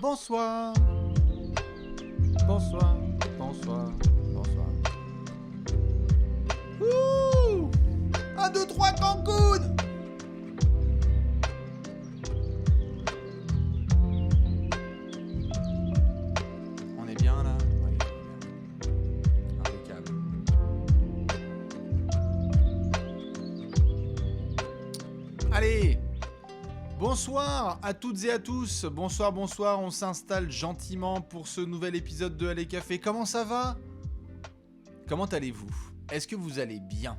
Bonsoir. Bonsoir. Bonsoir. Bonsoir. Ouh 1, 2, 3, Cancun. On est bien là? Oui, impeccable. Allez! Bonsoir à toutes et à tous, bonsoir, bonsoir, on s'installe gentiment pour ce nouvel épisode de Allez Café. Comment ça va? Comment allez-vous? Est-ce que vous allez bien?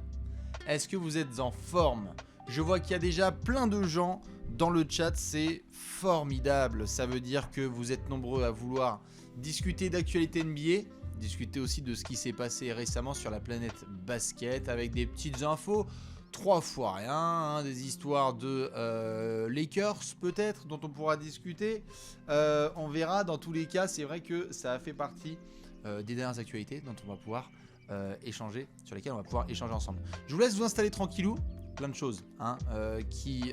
Est-ce que vous êtes en forme? Je vois qu'il y a déjà plein de gens dans le chat, c'est formidable. Ça veut dire que vous êtes nombreux à vouloir discuter d'actualité NBA, discuter aussi de ce qui s'est passé récemment sur la planète basket avec des petites infos. 3 fois rien, hein, des histoires de Lakers peut-être dont on pourra discuter, on verra. Dans tous les cas, c'est vrai que ça a fait partie des dernières actualités dont on va pouvoir échanger, sur lesquelles on va pouvoir échanger ensemble. Je vous laisse vous installer tranquillou, plein de choses hein, qui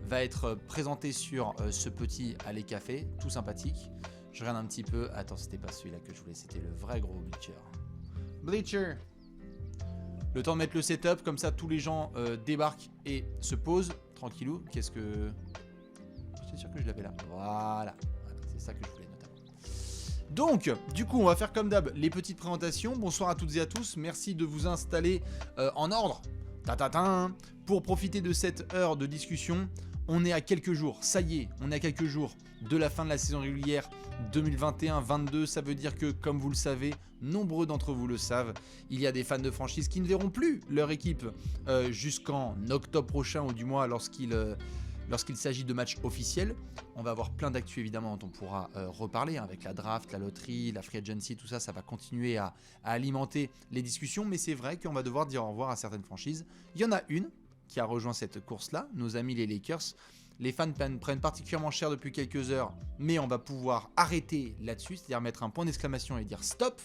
va être présenté sur ce petit Allez Café, tout sympathique. Je regarde un petit peu, attends c'était pas celui-là que je voulais, c'était le vrai gros Bleacher. Le temps de mettre le setup, comme ça tous les gens débarquent et se posent tranquillou. Qu'est-ce que... J'étais sûr que je l'avais là. Voilà, c'est ça que je voulais notamment. Donc, du coup, on va faire comme d'hab les petites présentations. Bonsoir à toutes et à tous. Merci de vous installer en ordre. Pour profiter de cette heure de discussion. On est à quelques jours, ça y est, on est à quelques jours de la fin de la saison régulière 2021-22. Ça veut dire que, comme vous le savez, nombreux d'entre vous le savent, il y a des fans de franchise qui ne verront plus leur équipe jusqu'en octobre prochain ou du moins lorsqu'il s'agit de matchs officiels. On va avoir plein d'actu évidemment dont on pourra reparler hein, avec la draft, la loterie, la free agency, tout ça, ça va continuer à alimenter les discussions. Mais c'est vrai qu'on va devoir dire au revoir à certaines franchises. Il y en a une qui a rejoint cette course-là, nos amis les Lakers. Les fans prennent particulièrement cher depuis quelques heures, mais on va pouvoir arrêter là-dessus, c'est-à-dire mettre un point d'exclamation et dire stop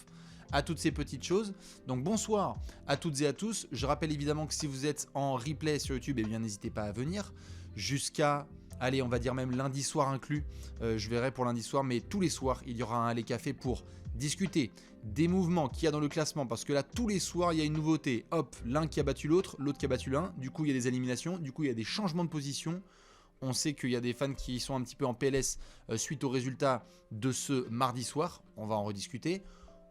à toutes ces petites choses. Donc bonsoir à toutes et à tous. Je rappelle évidemment que si vous êtes en replay sur YouTube, eh bien n'hésitez pas à venir jusqu'à... Allez, on va dire même lundi soir inclus, je verrai pour lundi soir, mais tous les soirs, il y aura un Allez Café pour discuter des mouvements qu'il y a dans le classement, parce que là, tous les soirs, il y a une nouveauté. Hop, l'un qui a battu l'autre, l'autre qui a battu l'un, du coup, il y a des éliminations, du coup, il y a des changements de position. On sait qu'il y a des fans qui sont un petit peu en PLS suite aux résultats de ce mardi soir, on va en rediscuter.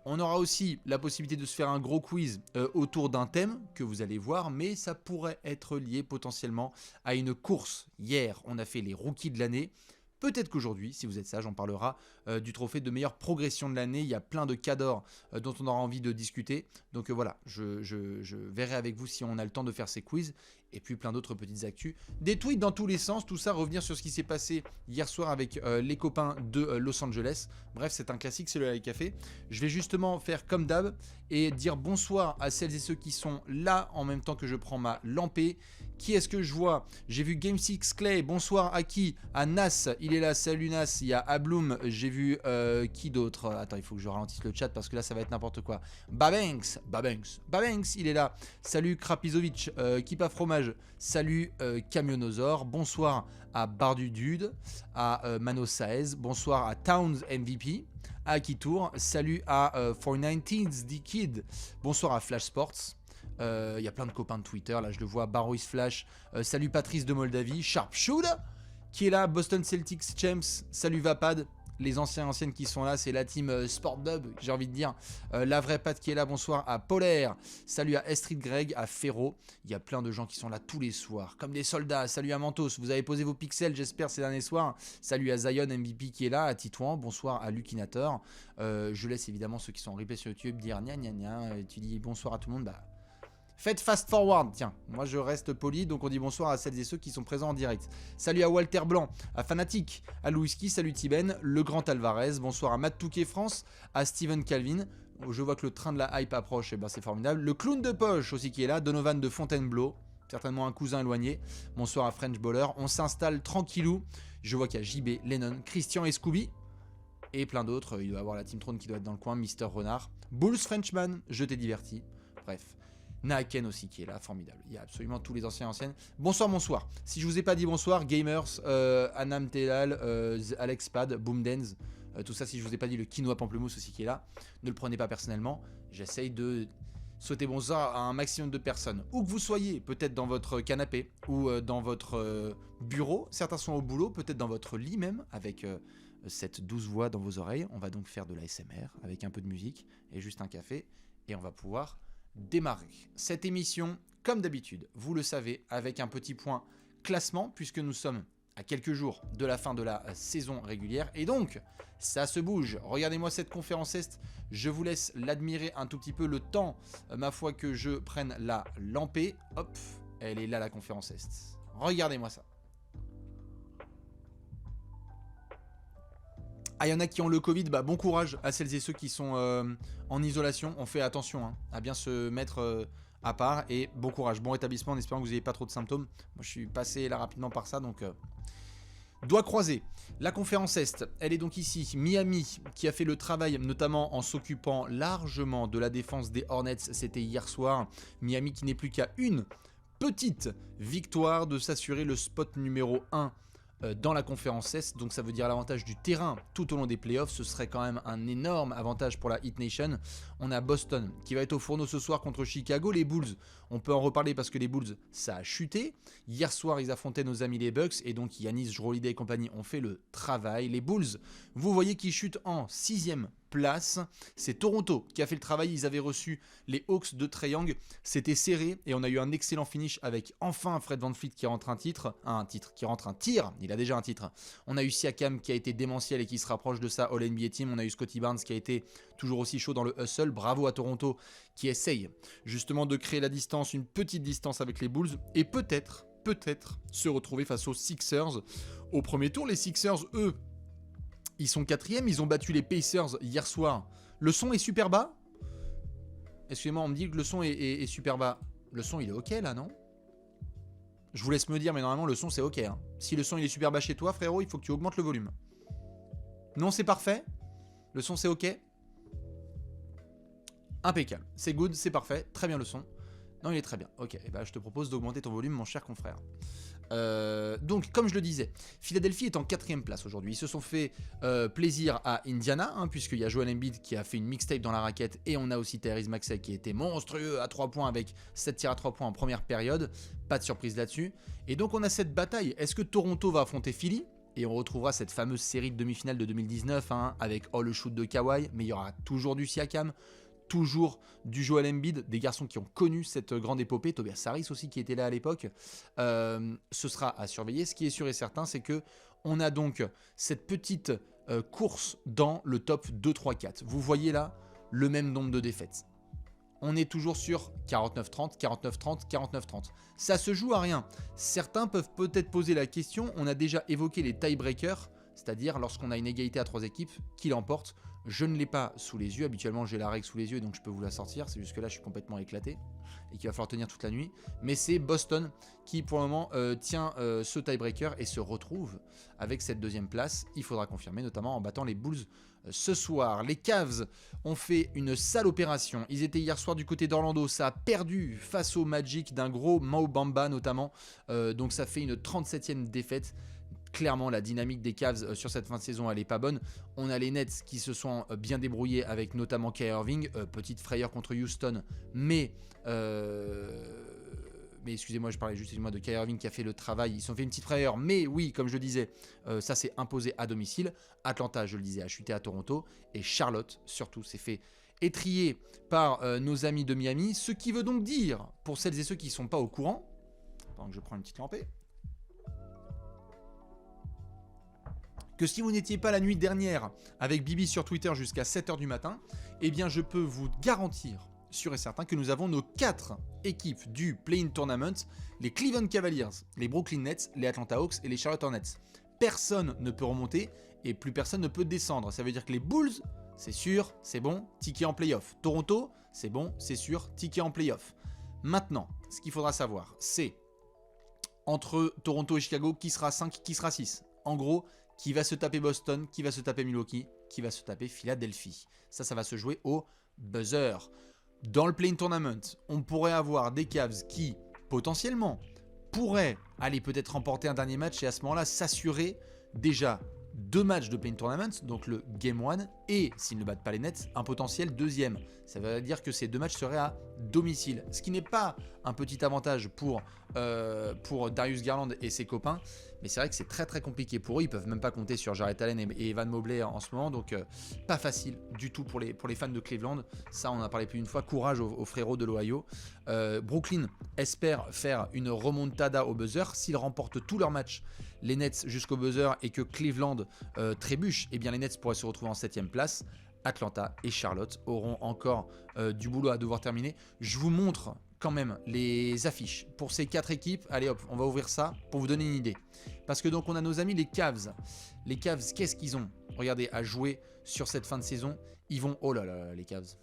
On aura aussi la possibilité de se faire un gros quiz autour d'un thème que vous allez voir, mais ça pourrait être lié potentiellement à une course. Hier, on a fait les rookies de l'année. Peut-être qu'aujourd'hui, si vous êtes sage, on parlera du trophée de meilleure progression de l'année. Il y a plein de cas d'or dont on aura envie de discuter. Donc voilà, je verrai avec vous si on a le temps de faire ces quiz. Et puis plein d'autres petites actus. Des tweets dans tous les sens, tout ça, revenir sur ce qui s'est passé hier soir avec les copains de Los Angeles. Bref, c'est un classique, c'est le Allez Café. Je vais justement faire comme d'hab et dire bonsoir à celles et ceux qui sont là en même temps que je prends ma lampée. Qui est-ce que je vois? J'ai vu Game 6 Clay, bonsoir à qui? À Nas, il est là, salut Nas. Il y a Abloom, j'ai vu qui d'autre? Attends, il faut que je ralentisse le chat parce que là ça va être n'importe quoi. Babanks, il est là. Salut Krapizovic, Kipa Fromage, salut Camionosaur, bonsoir à Bardu Dude, à Mano Saez, bonsoir à Towns MVP, à Akitour, salut à 419's The Kid, bonsoir à Flash Sports. Il y a plein de copains de Twitter, là je le vois, Barois Flash, salut Patrice de Moldavie, Sharpshoot qui est là, Boston Celtics Champs, salut Vapad, les anciennes qui sont là, c'est la team Sportdub, j'ai envie de dire, la vraie Pat qui est là, bonsoir à Polaire, salut à Estrid Greg, à Ferro, il y a plein de gens qui sont là tous les soirs, comme des soldats, salut à Mentos, vous avez posé vos pixels j'espère ces derniers soirs, salut à Zion MVP qui est là, à Titouan, bonsoir à Lukinator, je laisse évidemment ceux qui sont en replay sur YouTube dire gna gna gna, tu dis bonsoir à tout le monde, bah... Faites fast forward, tiens, moi je reste poli, donc on dit bonsoir à celles et ceux qui sont présents en direct. Salut à Walter Blanc, à Fanatic, à Louiski, salut Tiben, le grand Alvarez, bonsoir à Matt Touquet France, à Steven Calvin, je vois que le train de la hype approche, et ben c'est formidable. Le clown de poche aussi qui est là, Donovan de Fontainebleau, certainement un cousin éloigné, bonsoir à French Baller, on s'installe tranquillou, je vois qu'il y a JB, Lennon, Christian et Scooby, et plein d'autres, il doit y avoir la Team Throne qui doit être dans le coin, Mister Renard, Bulls Frenchman, je t'ai diverti, bref. Naken aussi qui est là, formidable. Il y a absolument tous les anciens et anciennes. Bonsoir, bonsoir. Si je vous ai pas dit bonsoir, Gamers, Anam Telal, Alex Pad, Boomdance, tout ça, si je vous ai pas dit le quinoa pamplemousse aussi qui est là, ne le prenez pas personnellement. J'essaye de souhaiter bonsoir à un maximum de personnes. Où que vous soyez, peut-être dans votre canapé ou dans votre bureau. Certains sont au boulot, peut-être dans votre lit même, avec cette douce voix dans vos oreilles. On va donc faire de l'ASMR avec un peu de musique et juste un café. Et on va pouvoir démarrer cette émission, comme d'habitude, vous le savez, avec un petit point classement, puisque nous sommes à quelques jours de la fin de la saison régulière, et donc, ça se bouge. Regardez-moi cette conférence Est, je vous laisse l'admirer un tout petit peu le temps, ma foi, que je prenne la lampée. Hop, elle est là la conférence Est. Regardez-moi ça. Ah, il y en a qui ont le Covid, bah bon courage à celles et ceux qui sont en isolation. On fait attention à bien se mettre à part et bon courage, bon rétablissement en espérant que vous n'ayez pas trop de symptômes. Moi je suis passé là rapidement par ça, donc doigt croisé. La conférence Est, elle est donc ici. Miami qui a fait le travail notamment en s'occupant largement de la défense des Hornets, c'était hier soir. Miami qui n'est plus qu'à une petite victoire de s'assurer le spot numéro 1 dans la conférence Est, donc ça veut dire l'avantage du terrain tout au long des playoffs. Ce serait quand même un énorme avantage pour la Heat Nation. On a Boston qui va être au fourneau ce soir contre Chicago. Les Bulls, on peut en reparler parce que les Bulls, ça a chuté. Hier soir, ils affrontaient nos amis les Bucks et donc Giannis, Jrue Holiday et compagnie ont fait le travail. Les Bulls, vous voyez qu'ils chutent en 6e place. C'est Toronto qui a fait le travail. Ils avaient reçu les Hawks de Trae Young. C'était serré et on a eu un excellent finish avec enfin Fred VanVleet qui rentre un tir. Il a déjà un titre. On a eu Siakam qui a été démentiel et qui se rapproche de sa All-NBA Team. On a eu Scottie Barnes qui a été toujours aussi chaud dans le hustle. Bravo à Toronto qui essaye justement de créer la distance, une petite distance avec les Bulls et peut-être se retrouver face aux Sixers au premier tour. Les Sixers, eux, ils sont 4e, ils ont battu les Pacers hier soir. Le son est super bas. Excusez-moi, on me dit que le son est super bas. Le son, il est ok là, non? Je vous laisse me dire, mais normalement, le son, c'est ok. Hein. Si le son, il est super bas chez toi, frérot, il faut que tu augmentes le volume. Non, c'est parfait. Le son, c'est ok. Impeccable. C'est good, c'est parfait. Très bien le son. Non, il est très bien. Ok, et bah, je te propose d'augmenter ton volume, mon cher confrère. Donc, comme je le disais, Philadelphie est en 4e place aujourd'hui. Ils se sont fait plaisir à Indiana, puisqu'il y a Joel Embiid qui a fait une mixtape dans la raquette, et on a aussi Tyrese Maxey qui était monstrueux à 3 points avec 7 tirs à 3 points en première période. Pas de surprise là-dessus. Et donc, on a cette bataille. Est-ce que Toronto va affronter Philly? Et on retrouvera cette fameuse série de demi-finale de 2019 avec le shoot de Kawhi, mais il y aura toujours du Siakam, toujours du Joel Embiid, des garçons qui ont connu cette grande épopée, Tobias Harris aussi qui était là à l'époque. Ce sera à surveiller. Ce qui est sûr et certain, c'est que on a donc cette petite course dans le top 2, 3, 4. Vous voyez là le même nombre de défaites. On est toujours sur 49-30, 49-30, 49-30. Ça se joue à rien. Certains peuvent peut-être poser la question, on a déjà évoqué les tiebreakers, c'est-à-dire lorsqu'on a une égalité à 3 équipes, qui l'emporte. Je ne l'ai pas sous les yeux, habituellement j'ai la règle sous les yeux donc je peux vous la sortir, c'est juste que là je suis complètement éclaté et qu'il va falloir tenir toute la nuit. Mais c'est Boston qui pour le moment tient ce tiebreaker et se retrouve avec cette 2e place. Il faudra confirmer notamment en battant les Bulls ce soir. Les Cavs ont fait une sale opération, ils étaient hier soir du côté d'Orlando, ça a perdu face au Magic d'un gros Mo Bamba notamment, donc ça fait une 37e défaite. Clairement, la dynamique des Cavs sur cette fin de saison, elle est pas bonne. On a les Nets qui se sont bien débrouillés avec notamment Kyrie Irving. Petite frayeur contre Houston, mais excusez-moi, je parlais juste de Kyrie Irving qui a fait le travail. Ils se sont fait une petite frayeur, mais oui, comme je le disais, ça s'est imposé à domicile. Atlanta, je le disais, a chuté à Toronto. Et Charlotte, surtout, s'est fait étrier par nos amis de Miami. Ce qui veut donc dire, pour celles et ceux qui ne sont pas au courant, pendant que je prends une petite lampée, que si vous n'étiez pas la nuit dernière avec Bibi sur Twitter jusqu'à 7h du matin, eh bien je peux vous garantir, sûr et certain, que nous avons nos 4 équipes du Play-in Tournament, les Cleveland Cavaliers, les Brooklyn Nets, les Atlanta Hawks et les Charlotte Hornets. Personne ne peut remonter et plus personne ne peut descendre. Ça veut dire que les Bulls, c'est sûr, c'est bon, ticket en playoff. Toronto, c'est bon, c'est sûr, ticket en playoff. Maintenant, ce qu'il faudra savoir, c'est entre Toronto et Chicago, qui sera 5, qui sera 6. En gros, qui va se taper Boston, qui va se taper Milwaukee, qui va se taper Philadelphie. Ça va se jouer au buzzer. dans le play-in tournament, on pourrait avoir des Cavs qui, potentiellement, pourraient aller peut-être remporter un dernier match et à ce moment-là s'assurer déjà 2 matchs de play-in tournament, donc le Game 1 et, s'ils ne battent pas les Nets, un potentiel deuxième. Ça veut dire que ces 2 matchs seraient à domicile, ce qui n'est pas un petit avantage pour Darius Garland et ses copains, mais c'est vrai que c'est très très compliqué pour eux. Ils peuvent même pas compter sur Jarrett Allen et Evan Mobley en ce moment, donc pas facile du tout pour les fans de Cleveland. Ça, on en a parlé plus d'une fois. Courage aux frérots de l'Ohio. Brooklyn espère faire une remontada au buzzer. S'ils remportent tous leurs matchs, les Nets jusqu'au buzzer, et que Cleveland trébuche, eh bien les Nets pourraient se retrouver en 7ème place. Atlanta et Charlotte auront encore du boulot à devoir terminer. Je vous montre quand même les affiches pour ces 4 équipes. Allez hop, on va ouvrir ça pour vous donner une idée. Parce que donc on a nos amis les Cavs. Les Cavs, qu'est-ce qu'ils ont? Regardez, à jouer sur cette fin de saison. Ils vont... Oh là là, les Cavs.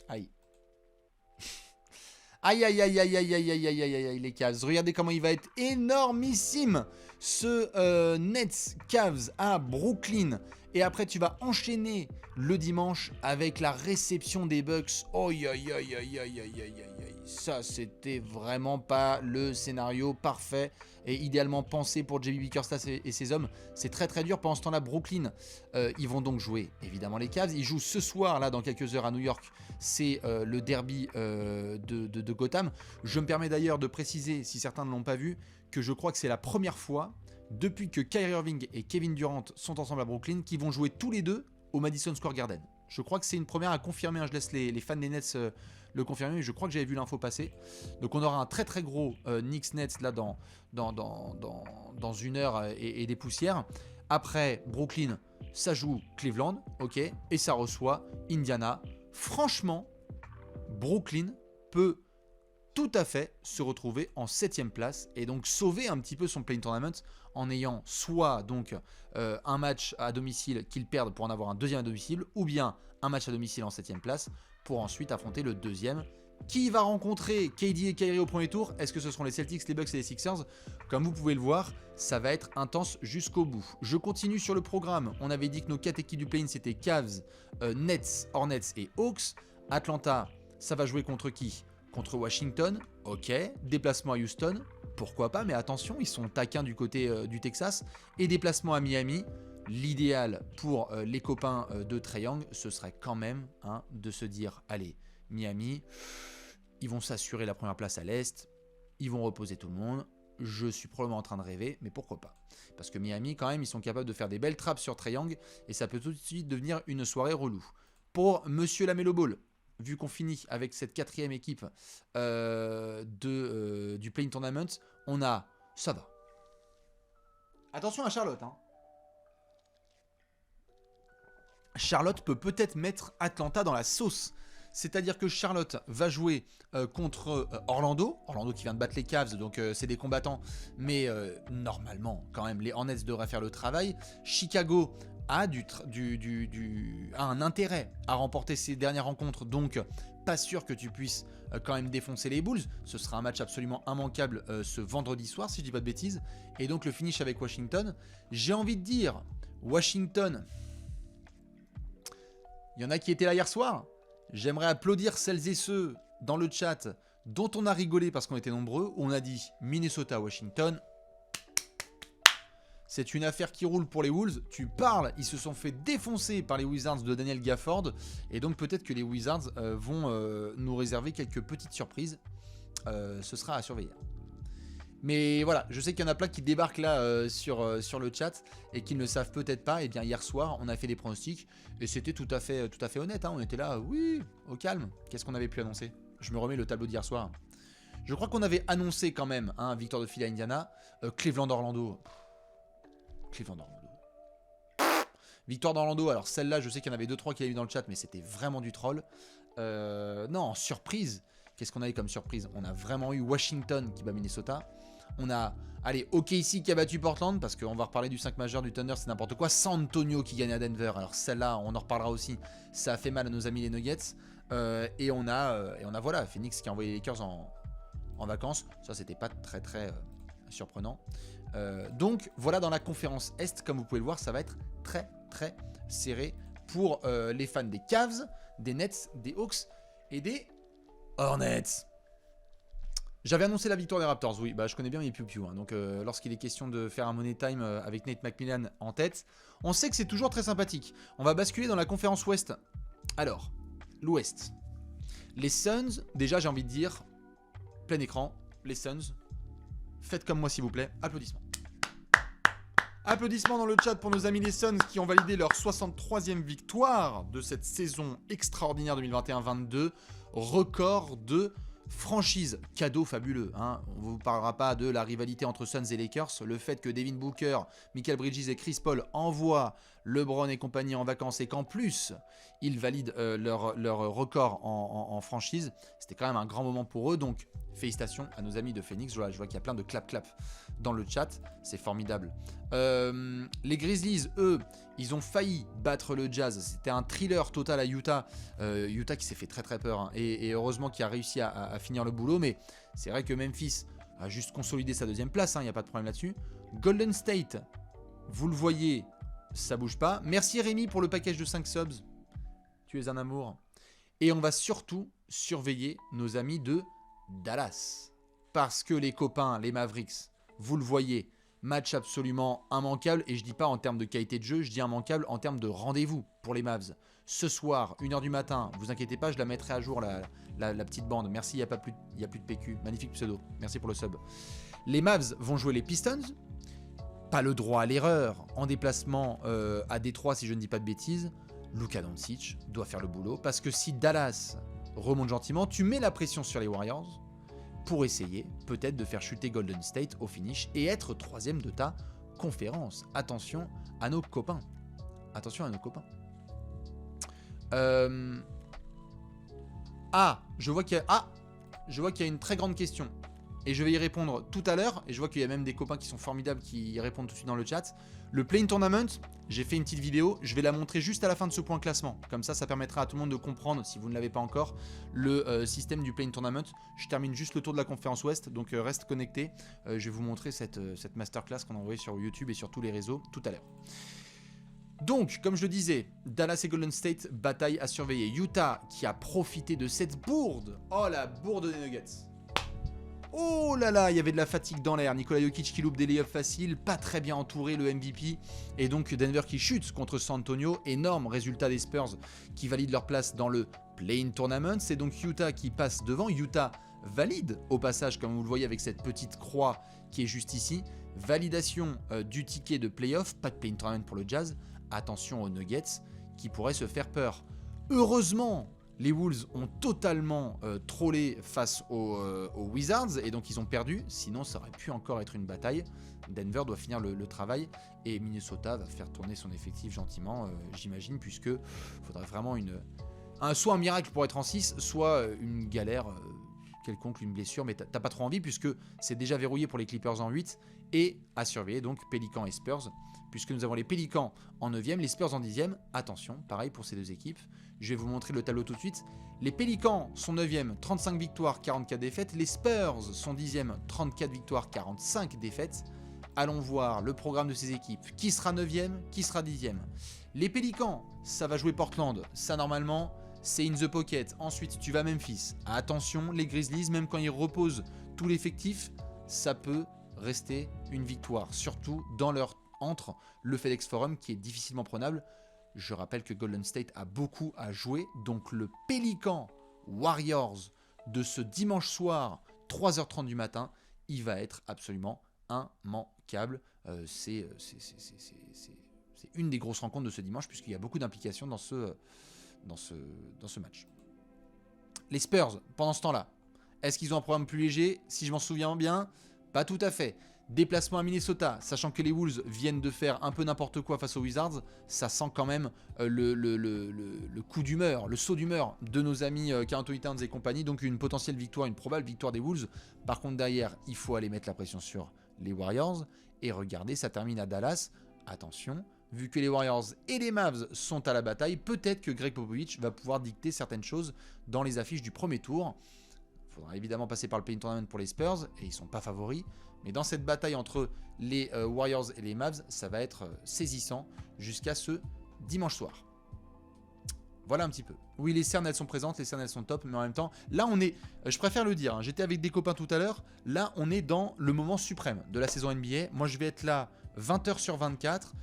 Aïe. Aïe, aïe, aïe, aïe, aïe, aïe, aïe, aïe, aïe, aïe, les Cavs. Regardez comment il va être énormissime, ce Nets Cavs à Brooklyn. Et après, tu vas enchaîner le dimanche avec la réception des Bucks. Oh, aïe, aïe, aïe, aïe, aïe, aïe, aïe, aïe. Ça, c'était vraiment pas le scénario parfait et idéalement pensé pour JB Bickerstaff et ses hommes. C'est très très dur. Pendant ce temps-là, Brooklyn, ils vont donc jouer évidemment les Cavs. Ils jouent ce soir, là, dans quelques heures à New York. C'est le derby de Gotham. Je me permets d'ailleurs de préciser, si certains ne l'ont pas vu, que je crois que c'est la première fois depuis que Kyrie Irving et Kevin Durant sont ensemble à Brooklyn qu'ils vont jouer tous les deux au Madison Square Garden. Je crois que c'est une première à confirmer, hein. Je laisse les fans des Nets le confirmer, mais je crois que j'avais vu l'info passer. Donc on aura un très très gros Knicks-Nets là dans 1 heure et des poussières. Après Brooklyn, ça joue Cleveland, ok, et ça reçoit Indiana. Franchement, Brooklyn peut tout à fait se retrouver en 7ème place et donc sauver un petit peu son play-in tournament en ayant soit donc un match à domicile qu'ils perdent pour en avoir un deuxième à domicile, ou bien un match à domicile en 7ème place pour ensuite affronter le deuxième. Qui va rencontrer KD et Kyrie au premier tour? Est-ce que ce seront les Celtics, les Bucks et les Sixers? Comme vous pouvez le voir, ça va être intense jusqu'au bout. Je continue sur le programme. On avait dit que nos 4 équipes du play-in, c'était Cavs, Nets, Hornets et Hawks. Atlanta, ça va jouer contre qui? Contre Washington, ok. Déplacement à Houston, pourquoi pas, mais attention, ils sont taquins du côté du Texas. Et déplacement à Miami. L'idéal pour les copains de Trae Young, ce serait quand même de se dire, allez, Miami, ils vont s'assurer la première place à l'Est, ils vont reposer tout le monde. Je suis probablement en train de rêver, mais pourquoi pas? Parce que Miami, quand même, ils sont capables de faire des belles trappes sur Trae Young, et ça peut tout de suite devenir une soirée relou. Pour Monsieur Lamelo Ball, vu qu'on finit avec cette 4ème équipe du play-in tournament, on a... ça va. Attention à Charlotte, hein. Charlotte peut peut-être mettre Atlanta dans la sauce. C'est-à-dire que Charlotte va jouer contre Orlando. Orlando qui vient de battre les Cavs, donc c'est des combattants. Mais normalement, quand même, les Hornets devraient faire le travail. Chicago a un intérêt à remporter ses dernières rencontres. Donc, pas sûr que tu puisses quand même défoncer les Bulls. Ce sera un match absolument immanquable ce vendredi soir, si je dis pas de bêtises. Et donc, le finish avec Washington. J'ai envie de dire, Washington... Il y en a qui étaient là hier soir. J'aimerais applaudir celles et ceux dans le chat dont on a rigolé parce qu'on était nombreux, où on a dit Minnesota-Washington. C'est une affaire qui roule pour les Wolves. Tu parles, ils se sont fait défoncer par les Wizards de Daniel Gafford. Et donc peut-être que les Wizards vont nous réserver quelques petites surprises. Ce sera à surveiller. Mais voilà, je sais qu'il y en a plein qui débarquent là sur le chat et qui ne le savent peut-être pas. Et bien hier soir, on a fait des pronostics et c'était tout à fait honnête. On était là, oui, au calme. Qu'est-ce qu'on avait pu annoncer? Je me remets le tableau d'hier soir. Je crois qu'on avait annoncé quand même victoire de Philly à Indiana. Cleveland-Orlando. Cleveland-Orlando. Victoire d'Orlando. Alors celle-là, je sais qu'il y en avait 2-3 qui l'avaient vu dans le chat, mais c'était vraiment du troll. Non, surprise. Qu'est-ce qu'on a eu comme surprise? On a vraiment eu Washington qui bat Minnesota. On a, allez, OKC qui a battu Portland, parce qu'on va reparler du 5 majeur, du Thunder, c'est n'importe quoi. San Antonio qui gagne à Denver. Alors celle-là, on en reparlera aussi. Ça a fait mal à nos amis les Nuggets. Et on a voilà, Phoenix qui a envoyé les Lakers en vacances. Ça, c'était pas très surprenant. Donc voilà, dans la conférence Est, comme vous pouvez le voir, ça va être très serré pour les fans des Cavs, des Nets, des Hawks et des Hornets. J'avais annoncé la victoire des Raptors, oui, bah je connais bien mes piou-piou, hein. Donc lorsqu'il est question de faire un money time avec Nate McMillan en tête, on sait que c'est toujours très sympathique. On va basculer dans la conférence Ouest. Alors, l'Ouest. Les Suns, déjà j'ai envie de dire, plein écran, les Suns, faites comme moi s'il vous plaît, applaudissements. Applaudissements dans le chat pour nos amis les Suns qui ont validé leur 63e victoire de cette saison extraordinaire 2021-22, record de franchise, cadeau fabuleux, hein. On ne vous parlera pas de la rivalité entre Suns et Lakers, le fait que Devin Booker, Michael Bridges et Chris Paul envoient LeBron et compagnie en vacances et qu'en plus ils valident leur record en franchise, c'était quand même un grand moment pour eux, donc félicitations à nos amis de Phoenix. Je vois qu'il y a plein de clap-clap dans le chat, c'est formidable. Les Grizzlies, eux, ils ont failli battre le Jazz, c'était un thriller total à Utah, Utah qui s'est fait très très peur, hein, et heureusement qu'il a réussi à finir le boulot, mais c'est vrai que Memphis a juste consolidé sa deuxième place, il n'y a pas de problème là-dessus. Golden State, vous le voyez, ça bouge pas. Merci Rémi pour le package de 5 subs, tu es un amour. Et on va surtout surveiller nos amis de Dallas, parce que les copains, les Mavericks, vous le voyez, match absolument immanquable, et je dis pas en termes de qualité de jeu, je dis immanquable en termes de rendez-vous pour les Mavs. Ce soir, 1h du matin, vous inquiétez pas, je la mettrai à jour la petite bande. Merci, il n'y a plus de PQ, magnifique pseudo, merci pour le sub. Les Mavs vont jouer les Pistons, pas le droit à l'erreur, en déplacement à Détroit si je ne dis pas de bêtises. Luka Doncic doit faire le boulot, parce que si Dallas remonte gentiment, tu mets la pression sur les Warriors pour essayer peut-être de faire chuter Golden State au finish et être troisième de ta conférence. Attention à nos copains. Attention à nos copains. Je vois qu'il y a une très grande question. Et je vais y répondre tout à l'heure. Et je vois qu'il y a même des copains qui sont formidables qui y répondent tout de suite dans le chat. Le Play-in Tournament, j'ai fait une petite vidéo. Je vais la montrer juste à la fin de ce point classement. Comme ça permettra à tout le monde de comprendre, si vous ne l'avez pas encore, le système du Play-in Tournament. Je termine juste le tour de la conférence Ouest. Donc reste connecté. Je vais vous montrer cette masterclass qu'on a envoyée sur YouTube et sur tous les réseaux tout à l'heure. Donc, comme je le disais, Dallas et Golden State, bataille à surveiller. Utah qui a profité de cette bourde. Oh, la bourde des Nuggets. Oh là là, il y avait de la fatigue dans l'air. Nikola Jokic qui loupe des layups faciles, pas très bien entouré le MVP. Et donc Denver qui chute contre San Antonio. Énorme résultat des Spurs qui valident leur place dans le Play-in Tournament. C'est donc Utah qui passe devant. Utah valide au passage, comme vous le voyez avec cette petite croix qui est juste ici. Validation du ticket de playoff. Pas de Play-in Tournament pour le Jazz. Attention aux Nuggets qui pourraient se faire peur. Heureusement, les Wolves ont totalement trollé face aux Wizards et donc ils ont perdu. Sinon, ça aurait pu encore être une bataille. Denver doit finir le travail et Minnesota va faire tourner son effectif gentiment, j'imagine, puisque faudrait vraiment soit un miracle pour être en 6, soit une galère quelconque, une blessure. Mais t'as pas trop envie puisque c'est déjà verrouillé pour les Clippers en 8 et à surveiller donc Pelicans et Spurs. Puisque nous avons les Pélicans en 9e, les Spurs en 10e. Attention, pareil pour ces deux équipes. Je vais vous montrer le tableau tout de suite. Les Pélicans sont 9e, 35 victoires, 44 défaites. Les Spurs sont 10e, 34 victoires, 45 défaites. Allons voir le programme de ces équipes. Qui sera 9e, qui sera 10e. Les Pélicans, ça va jouer Portland. Ça, normalement, c'est in the pocket. Ensuite, tu vas à Memphis. Attention, les Grizzlies, même quand ils reposent tout l'effectif, ça peut rester une victoire. Surtout dans leur entre le FedEx Forum qui est difficilement prenable. Je rappelle que Golden State a beaucoup à jouer, donc le Pélican Warriors de ce dimanche soir 3h30 du matin, il va être absolument immanquable. C'est une des grosses rencontres de ce dimanche puisqu'il y a beaucoup d'implications dans ce match. Les Spurs, pendant ce temps-là, est-ce qu'ils ont un programme plus léger? Si je m'en souviens bien, pas tout à fait. Déplacement à Minnesota, sachant que les Wolves viennent de faire un peu n'importe quoi face aux Wizards, ça sent quand même le coup d'humeur, le saut d'humeur de nos amis Karl Anthony Towns et compagnie. Donc une potentielle victoire, une probable victoire des Wolves. Par contre derrière, il faut aller mettre la pression sur les Warriors. Et regardez, ça termine à Dallas. Attention, vu que les Warriors et les Mavs sont à la bataille, peut-être que Greg Popovich va pouvoir dicter certaines choses dans les affiches du premier tour. Il faudra évidemment passer par le Play-in Tournament pour les Spurs, et ils ne sont pas favoris. Mais dans cette bataille entre les Warriors et les Mavs, ça va être saisissant jusqu'à ce dimanche soir. Voilà un petit peu. Oui, les cernes, elles sont présentes, les cernes, elles sont top, mais en même temps, là, on est, je préfère le dire, hein, j'étais avec des copains tout à l'heure, là, on est dans le moment suprême de la saison NBA. Moi, je vais être là 20h sur 24,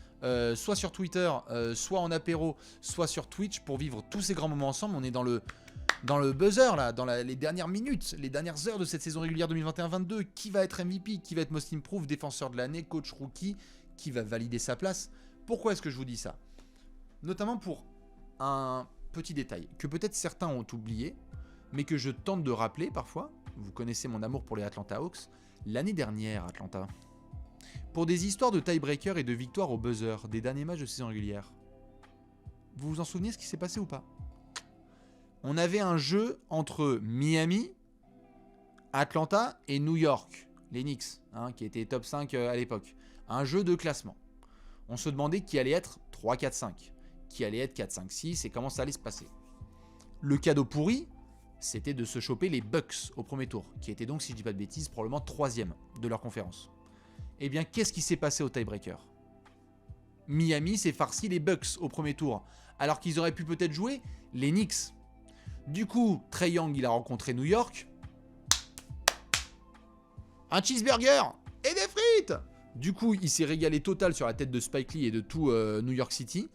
soit sur Twitter, soit en apéro, soit sur Twitch, pour vivre tous ces grands moments ensemble. On est dans le buzzer, là, dans les dernières minutes, les dernières heures de cette saison régulière 2021-22. Qui va être MVP, qui va être Most Improved, défenseur de l'année, coach rookie, qui va valider sa place. Pourquoi est-ce que je vous dis ça? Notamment pour un petit détail que peut-être certains ont oublié, mais que je tente de rappeler parfois. Vous connaissez mon amour pour les Atlanta Hawks. L'année dernière, Atlanta, pour des histoires de tiebreaker et de victoire au buzzer des derniers matchs de saison régulière, vous vous en souvenez ce qui s'est passé ou pas? On avait un jeu entre Miami, Atlanta et New York, les Knicks, hein, qui étaient top 5 à l'époque. Un jeu de classement. On se demandait qui allait être 3, 4, 5. Qui allait être 4, 5, 6 et comment ça allait se passer. Le cadeau pourri, c'était de se choper les Bucks au premier tour, qui étaient donc, si je dis pas de bêtises, probablement 3e de leur conférence. Eh bien, qu'est-ce qui s'est passé au tiebreaker? Miami s'est farci les Bucks au premier tour, alors qu'ils auraient pu peut-être jouer les Knicks. Du coup, Trae Young, il a rencontré New York. Un cheeseburger et des frites. Du coup, il s'est régalé total sur la tête de Spike Lee et de tout New York City.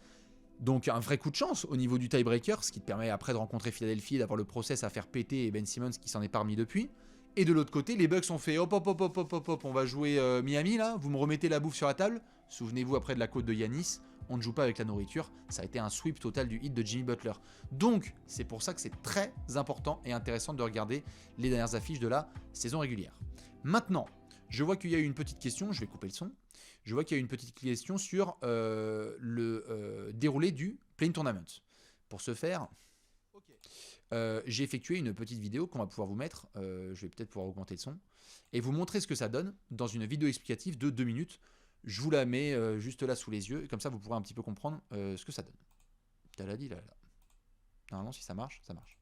Donc un vrai coup de chance au niveau du tiebreaker, ce qui te permet après de rencontrer Philadelphie et d'avoir le process à faire péter et Ben Simmons qui s'en est pas remis depuis. Et de l'autre côté, les Bucks ont fait hop hop hop hop hop hop hop, on va jouer Miami là, vous me remettez la bouffe sur la table. Souvenez-vous après de la côte de Giannis, on ne joue pas avec la nourriture, ça a été un sweep total du hit de Jimmy Butler. Donc c'est pour ça que c'est très important et intéressant de regarder les dernières affiches de la saison régulière. Maintenant, je vois qu'il y a eu une petite question, je vais couper le son. Je vois qu'il y a une petite question sur le déroulé du Play-in Tournament. Pour ce faire, j'ai effectué une petite vidéo qu'on va pouvoir vous mettre. Je vais peut-être pouvoir augmenter le son. Et vous montrer ce que ça donne dans une vidéo explicative de 2 minutes. Je vous la mets juste là sous les yeux. Et comme ça, vous pourrez un petit peu comprendre ce que ça donne. Taladi, là. Normalement, si ça marche, ça marche.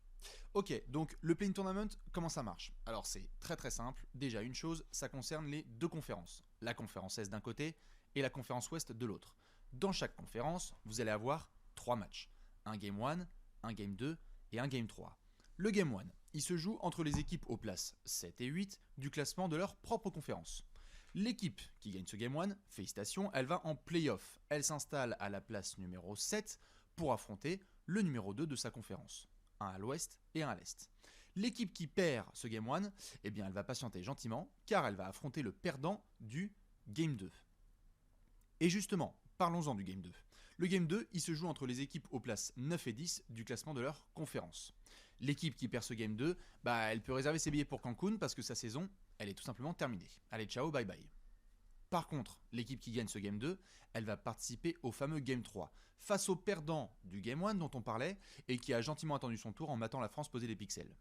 Ok, donc le Play-in Tournament, comment ça marche? Alors c'est très très simple. Déjà une chose, ça concerne les deux conférences. La conférence Est d'un côté et la conférence Ouest de l'autre. Dans chaque conférence, vous allez avoir 3 matchs. Un Game 1, un Game 2 et un Game 3. Le Game 1, il se joue entre les équipes aux places 7 et 8 du classement de leur propre conférence. L'équipe qui gagne ce Game 1, félicitations, elle va en play-off. Elle s'installe à la place numéro 7 pour affronter le numéro 2 de sa conférence. Un à l'ouest et un à l'est. L'équipe qui perd ce Game 1, eh bien elle va patienter gentiment car elle va affronter le perdant du Game 2. Et justement, parlons-en du Game 2. Le Game 2, il se joue entre les équipes aux places 9 et 10 du classement de leur conférence. L'équipe qui perd ce Game 2, elle peut réserver ses billets pour Cancun parce que sa saison, elle est tout simplement terminée. Allez, ciao, bye bye. Par contre, l'équipe qui gagne ce Game 2, elle va participer au fameux Game 3, face au perdant du Game 1 dont on parlait, et qui a gentiment attendu son tour en matant la France poser les pixels.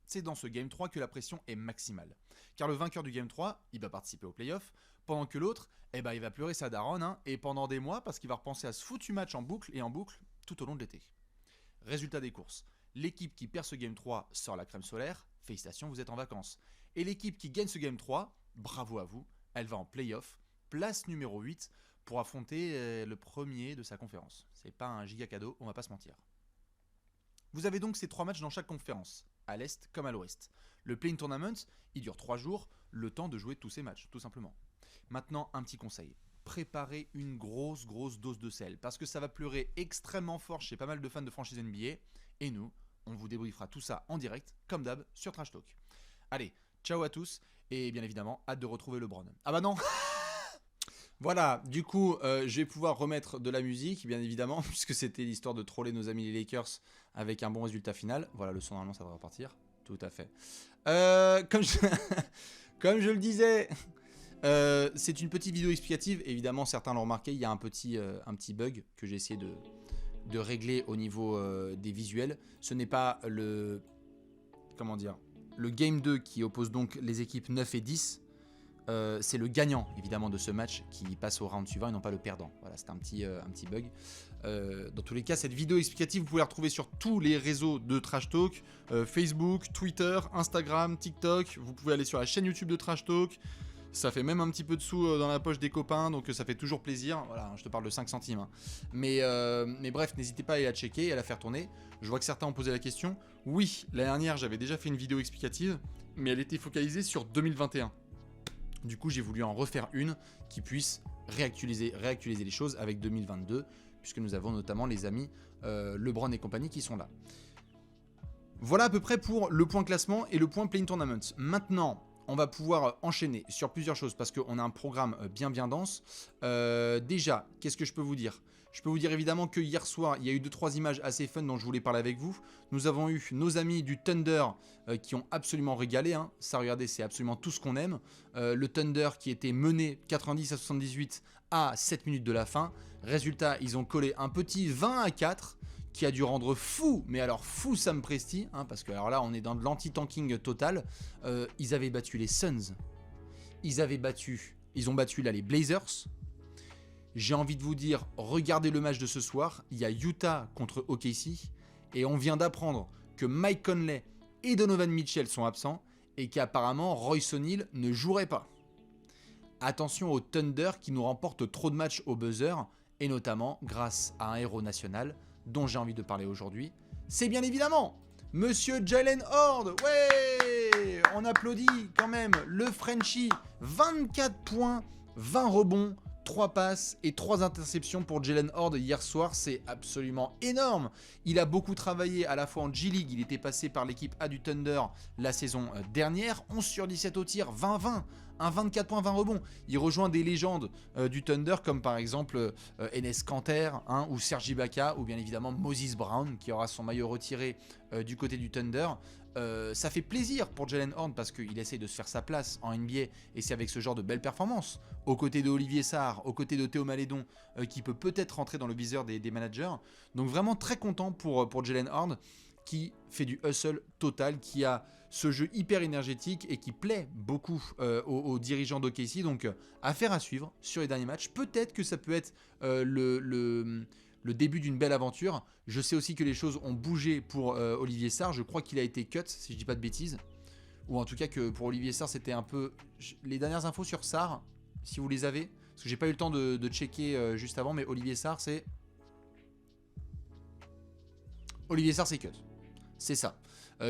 C'est dans ce Game 3 que la pression est maximale, car le vainqueur du Game 3, il va participer au playoff, pendant que l'autre, il va pleurer sa daronne, et pendant des mois, parce qu'il va repenser à ce foutu match en boucle tout au long de l'été. Résultat des courses, l'équipe qui perd ce Game 3 sort la crème solaire, félicitations, vous êtes en vacances. Et l'équipe qui gagne ce Game 3, bravo à vous, elle va en play-off, place numéro 8, pour affronter le premier de sa conférence. C'est pas un giga cadeau, on va pas se mentir. Vous avez donc ces 3 matchs dans chaque conférence, à l'Est comme à l'Ouest. Le Play-in Tournament, il dure 3 jours, le temps de jouer tous ces matchs, tout simplement. Maintenant, un petit conseil. Préparez une grosse dose de sel, parce que ça va pleurer extrêmement fort chez pas mal de fans de franchise NBA, et nous, on vous débriefera tout ça en direct, comme d'hab, sur Trash Talk. Allez, ciao à tous, et bien évidemment, hâte de retrouver LeBron. Ah bah non. Voilà, du coup, je vais pouvoir remettre de la musique, bien évidemment, puisque c'était l'histoire de troller nos amis les Lakers avec un bon résultat final. Voilà, le son, normalement, ça devrait repartir. Tout à fait. Comme je le disais, c'est une petite vidéo explicative. Évidemment, certains l'ont remarqué, il y a un petit bug que j'ai essayé de régler au niveau des visuels. Ce n'est pas le Game 2 qui oppose donc les équipes 9 et 10. C'est le gagnant évidemment de ce match qui passe au round suivant et non pas le perdant. Voilà, c'est un petit bug. Dans tous les cas, cette vidéo explicative, vous pouvez la retrouver sur tous les réseaux de Trash Talk, Facebook, Twitter, Instagram, TikTok. Vous pouvez aller sur la chaîne YouTube de Trash Talk, Ça fait même un petit peu de sous dans la poche des copains, donc ça fait toujours plaisir. Voilà, je te parle de 5 centimes. Hein. Mais bref, n'hésitez pas à aller la checker et à la faire tourner. Je vois que certains ont posé la question. Oui, l'année dernière, j'avais déjà fait une vidéo explicative, mais elle était focalisée sur 2021. Du coup, j'ai voulu en refaire une qui puisse réactualiser les choses avec 2022, puisque nous avons notamment les amis LeBron et compagnie qui sont là. Voilà à peu près pour le point classement et le point Play-in Tournament. Maintenant, on va pouvoir enchaîner sur plusieurs choses parce qu'on a un programme bien dense. Déjà, qu'est-ce que je peux vous dire ? Je peux vous dire évidemment que hier soir, il y a eu 2-3 images assez fun dont je voulais parler avec vous. Nous avons eu nos amis du Thunder qui ont absolument régalé. Hein. Ça, regardez, c'est absolument tout ce qu'on aime. Le Thunder qui était mené 90-78 à 7 minutes de la fin. Résultat, ils ont collé un petit 20-4 qui a dû rendre fou, mais alors fou Sam Presti, hein, parce que alors là on est dans de l'anti-tanking total. Ils avaient battu les Suns, ils ont battu là les Blazers. J'ai envie de vous dire, regardez le match de ce soir, il y a Utah contre OKC, et on vient d'apprendre que Mike Conley et Donovan Mitchell sont absents, et qu'apparemment Royce O'Neal ne jouerait pas. Attention au Thunder qui nous remporte trop de matchs au buzzer, et notamment grâce à un héros national, dont j'ai envie de parler aujourd'hui, c'est bien évidemment Monsieur Jalen Horde. Ouais, on applaudit quand même le Frenchie. 24 points, 20 rebonds, 3 passes et 3 interceptions pour Jalen Horde hier soir. C'est absolument énorme. Il a beaucoup travaillé à la fois en G-League. Il était passé par l'équipe A du Thunder la saison dernière. 11 sur 17 au tir, 20-20. Un 24 points, 20 rebonds. Il rejoint des légendes du Thunder comme par exemple Enes Kanter hein, ou Serge Ibaka ou bien évidemment Moses Brown qui aura son maillot retiré du côté du Thunder. Ça fait plaisir pour Jalen Horde parce qu'il essaie de se faire sa place en NBA et c'est avec ce genre de belles performances aux côtés de Olivier Sarr, aux côtés de Théo Malédon qui peut-être rentrer dans le viseur des managers. Donc vraiment très content pour Jalen Horde qui fait du hustle total, qui a ce jeu hyper énergétique et qui plaît beaucoup aux dirigeants d'OKC. Donc affaire à suivre sur les derniers matchs. Peut-être que ça peut être le début d'une belle aventure. Je sais aussi que les choses ont bougé pour Olivier Sarr. Je crois qu'il a été cut, si je dis pas de bêtises. Ou en tout cas que pour Olivier Sarr, c'était un peu... Les dernières infos sur Sarr, si vous les avez, parce que j'ai pas eu le temps de checker juste avant, mais Olivier Sarr, c'est... Olivier Sarr, c'est cut. C'est ça.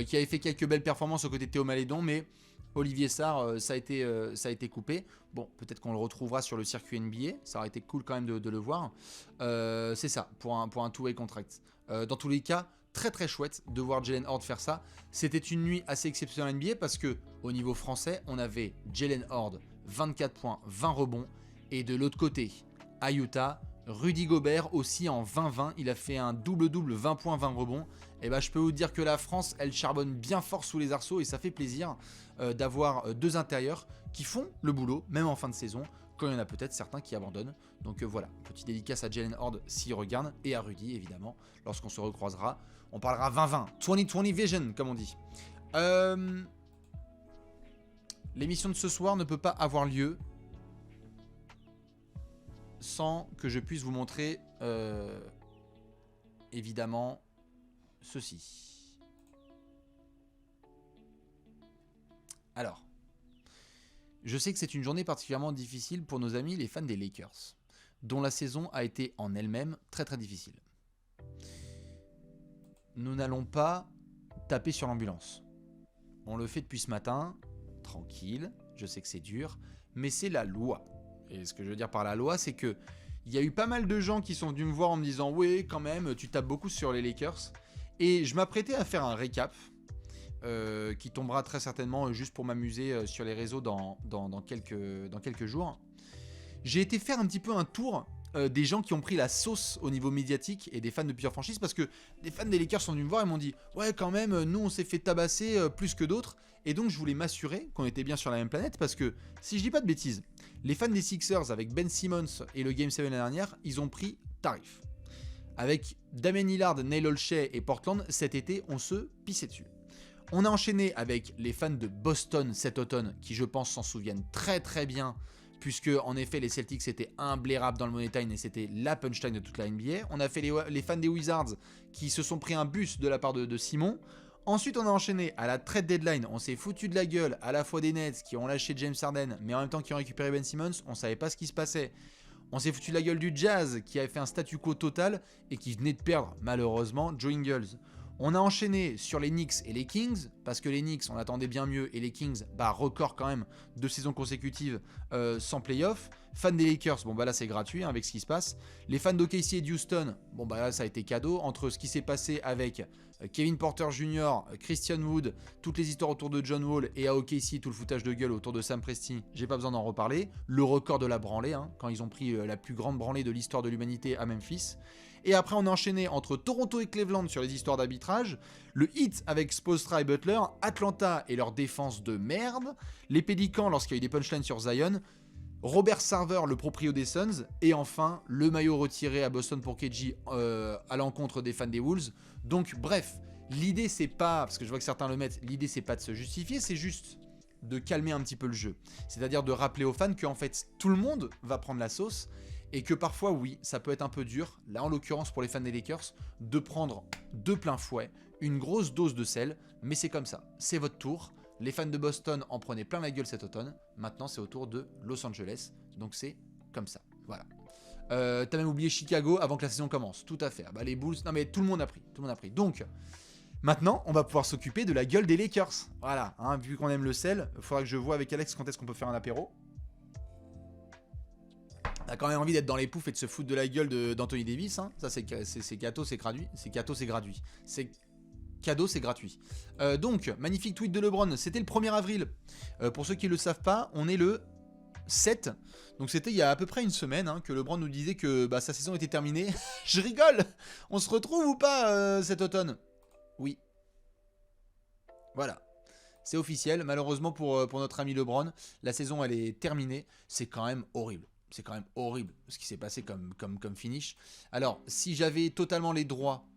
Qui avait fait quelques belles performances aux côtés de Théo Malédon, mais Olivier Sarr, ça a été coupé. Bon, peut-être qu'on le retrouvera sur le circuit NBA. Ça aurait été cool quand même de le voir. C'est ça, pour un two-way contract. Dans tous les cas, très très chouette de voir Jalen Horde faire ça. C'était une nuit assez exceptionnelle en NBA parce que au niveau français, on avait Jalen Horde, 24 points, 20 rebonds. Et de l'autre côté, à Utah, Rudy Gobert aussi en 20-20. Il a fait un double-double, 20 points, 20 rebonds. Et je peux vous dire que la France, elle charbonne bien fort sous les arceaux et ça fait plaisir d'avoir deux intérieurs qui font le boulot, même en fin de saison, quand il y en a peut-être certains qui abandonnent. Donc voilà, petite dédicace à Jalen Horde s'il regarde et à Rudy évidemment, lorsqu'on se recroisera. On parlera 20-20, 20-20 vision comme on dit. L'émission de ce soir ne peut pas avoir lieu sans que je puisse vous montrer évidemment ceci. Alors, je sais que c'est une journée particulièrement difficile pour nos amis les fans des Lakers, dont la saison a été en elle-même très très difficile. Nous n'allons pas taper sur l'ambulance. On le fait depuis ce matin, tranquille, je sais que c'est dur, mais c'est la loi. Et ce que je veux dire par la loi, c'est que il y a eu pas mal de gens qui sont venus me voir en me disant « Oui, quand même, tu tapes beaucoup sur les Lakers ». Et je m'apprêtais à faire un récap qui tombera très certainement juste pour m'amuser sur les réseaux dans quelques jours. J'ai été faire un petit peu un tour des gens qui ont pris la sauce au niveau médiatique et des fans de plusieurs franchises parce que des fans des Lakers sont venus me voir et m'ont dit « Ouais, quand même, nous, on s'est fait tabasser plus que d'autres ». Et donc, je voulais m'assurer qu'on était bien sur la même planète parce que, si je dis pas de bêtises, les fans des Sixers avec Ben Simmons et le Game 7 l'année dernière, ils ont pris tarif. Avec Damian Lillard, Neil Olshey et Portland, cet été, on se pissait dessus. On a enchaîné avec les fans de Boston cet automne, qui je pense s'en souviennent très très bien, puisque en effet les Celtics étaient imblairables dans le Money Time et c'était la punchline de toute la NBA. On a fait les fans des Wizards qui se sont pris un bus de la part de Simon. Ensuite, on a enchaîné à la trade deadline. On s'est foutu de la gueule à la fois des Nets qui ont lâché James Harden, mais en même temps qui ont récupéré Ben Simmons. On savait pas ce qui se passait. On s'est foutu de la gueule du Jazz qui avait fait un statu quo total et qui venait de perdre, malheureusement, Joe Ingles. On a enchaîné sur les Knicks et les Kings, parce que les Knicks, on attendait bien mieux, et les Kings, record quand même, 2 saisons consécutives sans playoff. Fans des Lakers, bon là c'est gratuit avec ce qui se passe. Les fans d'OKC et d'Houston, là ça a été cadeau. Entre ce qui s'est passé avec Kevin Porter Jr., Christian Wood, toutes les histoires autour de John Wall, et à OKC, tout le foutage de gueule autour de Sam Presti, j'ai pas besoin d'en reparler. Le record de la branlée, quand ils ont pris la plus grande branlée de l'histoire de l'humanité à Memphis. Et après, on a enchaîné entre Toronto et Cleveland sur les histoires d'arbitrage, le Heat avec Spoelstra et Butler, Atlanta et leur défense de merde, les Pélicans lorsqu'il y a eu des punchlines sur Zion, Robert Sarver, le proprio des Suns, et enfin, le maillot retiré à Boston pour KG à l'encontre des fans des Wolves. Donc, bref, l'idée c'est pas, parce que je vois que certains le mettent, l'idée c'est pas de se justifier, c'est juste de calmer un petit peu le jeu. C'est-à-dire de rappeler aux fans qu'en fait, tout le monde va prendre la sauce, et que parfois, oui, ça peut être un peu dur, là en l'occurrence pour les fans des Lakers, de prendre de plein fouet une grosse dose de sel, mais c'est comme ça, c'est votre tour. Les fans de Boston en prenaient plein la gueule cet automne, maintenant c'est au tour de Los Angeles, donc c'est comme ça, voilà. T'as même oublié Chicago avant que la saison commence, tout à fait. Les Bulls, non mais tout le monde a pris, Donc, maintenant, on va pouvoir s'occuper de la gueule des Lakers. Voilà, vu qu'on aime le sel, il faudra que je vois avec Alex quand est-ce qu'on peut faire un apéro. On a quand même envie d'être dans les poufs et de se foutre de la gueule d'Anthony Davis. Ça, c'est gâteau, c'est gratuit. C'est gâteau, c'est gratuit. C'est cadeau, c'est gratuit. Donc, magnifique tweet de LeBron. C'était le 1er avril. Pour ceux qui ne le savent pas, on est le 7. Donc, c'était il y a à peu près une semaine que LeBron nous disait que sa saison était terminée. Je rigole. On se retrouve ou pas cet automne? Oui. Voilà. C'est officiel. Malheureusement pour notre ami LeBron, la saison, elle est terminée. C'est quand même horrible. C'est quand même horrible ce qui s'est passé comme finish. Alors, si j'avais totalement les droits,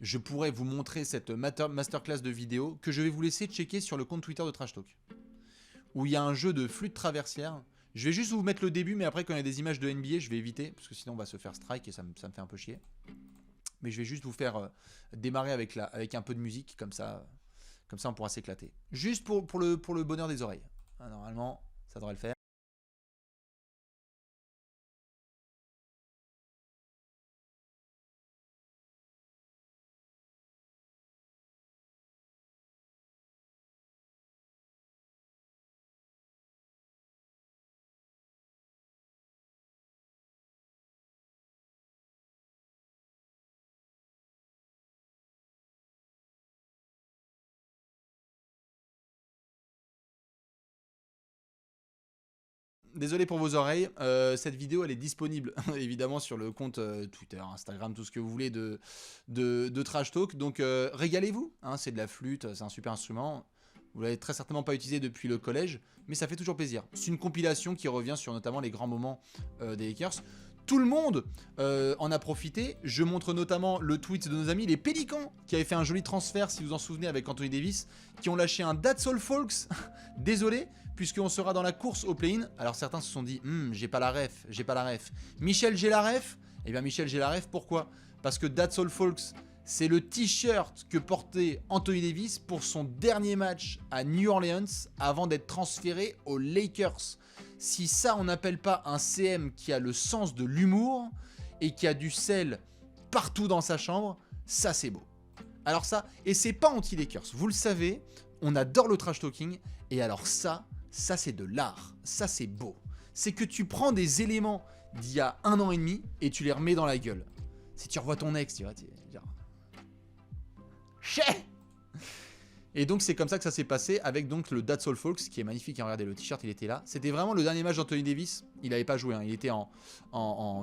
je pourrais vous montrer cette masterclass de vidéo que je vais vous laisser checker sur le compte Twitter de Trash Talk, où il y a un jeu de flûte traversière. Je vais juste vous mettre le début, mais après, quand il y a des images de NBA, je vais éviter, parce que sinon on va se faire strike et ça me fait un peu chier. Mais je vais juste vous faire démarrer avec un peu de musique, comme ça on pourra s'éclater. Juste pour le bonheur des oreilles. Normalement, ça devrait le faire. Désolé pour vos oreilles, cette vidéo elle est disponible évidemment sur le compte Twitter, Instagram, tout ce que vous voulez de Trash Talk. Donc régalez-vous, c'est de la flûte, c'est un super instrument. Vous l'avez très certainement pas utilisé depuis le collège, mais ça fait toujours plaisir. C'est une compilation qui revient sur notamment les grands moments des Lakers. Tout le monde en a profité. Je montre notamment le tweet de nos amis les Pélicans qui avaient fait un joli transfert, si vous en souvenez, avec Anthony Davis, qui ont lâché un That's All Folks. Désolé, puisqu'on sera dans la course au play-in. Alors certains se sont dit, j'ai pas la ref. Michel, j'ai la ref. Eh bien Michel, j'ai la ref, pourquoi? Parce que That's All Folks, c'est le t-shirt que portait Anthony Davis pour son dernier match à New Orleans avant d'être transféré aux Lakers. Si ça, on n'appelle pas un CM qui a le sens de l'humour et qui a du sel partout dans sa chambre, ça c'est beau. Alors ça, et c'est pas anti-Lakers, vous le savez, on adore le trash talking, et alors ça c'est de l'art, ça c'est beau. C'est que tu prends des éléments d'il y a 1 an et demi et tu les remets dans la gueule. Si tu revois ton ex, tu vas dire... Chais. Et donc c'est comme ça que ça s'est passé avec donc le That's All Folks qui est magnifique. Regardez, le t-shirt il était là. C'était vraiment le dernier match d'Anthony Davis. Il n'avait pas joué, il était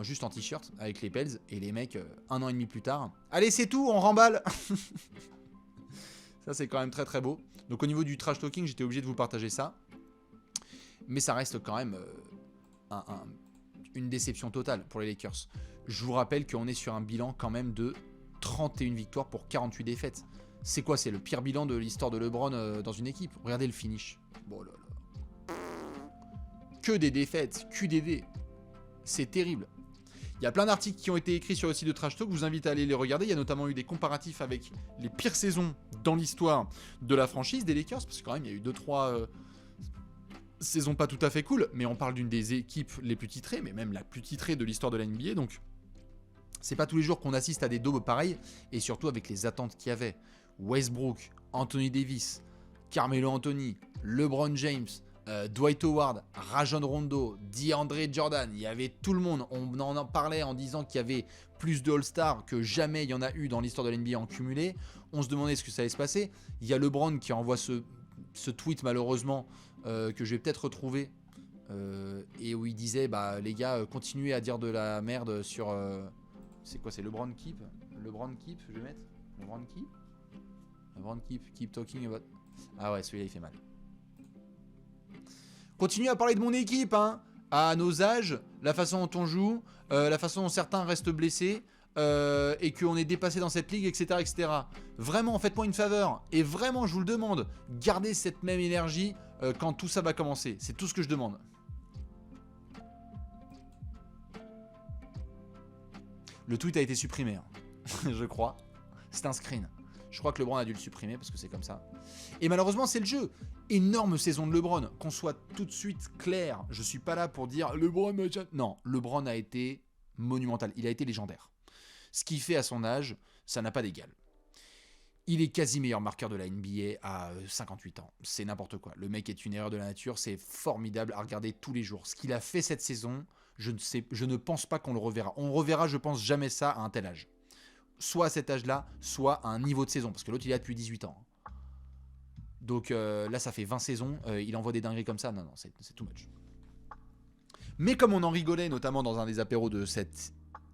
juste en t-shirt avec les Pels. Et les mecs, 1 an et demi plus tard. Allez, c'est tout, on remballe. Ça c'est quand même très très beau. Donc au niveau du trash talking, j'étais obligé de vous partager ça. Mais ça reste quand même une déception totale pour les Lakers. Je vous rappelle qu'on est sur un bilan quand même de 31 victoires pour 48 défaites. C'est quoi? C'est le pire bilan de l'histoire de LeBron dans une équipe. Regardez le finish. Bon là là. Que des défaites, QDD. C'est terrible. Il y a plein d'articles qui ont été écrits sur le site de Trash Talk, je vous invite à aller les regarder. Il y a notamment eu des comparatifs avec les pires saisons dans l'histoire de la franchise des Lakers, parce que quand même il y a eu 2-3 saisons pas tout à fait cool, mais on parle d'une des équipes les plus titrées, mais même la plus titrée de l'histoire de la NBA, donc c'est pas tous les jours qu'on assiste à des daubes pareils, et surtout avec les attentes qu'il y avait. Westbrook, Anthony Davis, Carmelo Anthony, LeBron James, Dwight Howard, Rajon Rondo, DeAndre Jordan, il y avait tout le monde. On en parlait en disant qu'il y avait plus de All-Stars que jamais il y en a eu dans l'histoire de l'NBA en cumulé. On se demandait ce que ça allait se passer. Il y a LeBron qui envoie ce tweet malheureusement que je vais peut-être retrouver et où il disait bah les gars continuez à dire de la merde sur c'est quoi, c'est LeBron Keep, je vais mettre LeBron Keep talking about. Ah ouais, celui-là il fait mal. Continue à parler de mon équipe, hein, à nos âges, la façon dont on joue, la façon dont certains restent blessés, et qu'on est dépassé dans cette ligue, etc., etc. Vraiment, faites-moi une faveur, et vraiment, je vous le demande, gardez cette même énergie quand tout ça va commencer. C'est tout ce que je demande. Le tweet a été supprimé, hein. Je crois. C'est un screen. Je crois que LeBron a dû le supprimer parce que c'est comme ça. Et malheureusement, c'est le jeu. Énorme saison de LeBron. Qu'on soit tout de suite clair, je suis pas là pour dire LeBron... Non, LeBron a été monumental. Il a été légendaire. Ce qu'il fait à son âge, ça n'a pas d'égal. Il est quasi meilleur marqueur de la NBA à 58 ans. C'est n'importe quoi. Le mec est une erreur de la nature. C'est formidable à regarder tous les jours. Ce qu'il a fait cette saison, je ne pense pas qu'on le reverra. On reverra, je pense, jamais ça à un tel âge. Soit à cet âge-là, soit à un niveau de saison. Parce que l'autre, il est là depuis 18 ans. Donc là, ça fait 20 saisons. Il envoie des dingueries comme ça. Non, c'est too much. Mais comme on en rigolait, notamment dans un des apéros de cet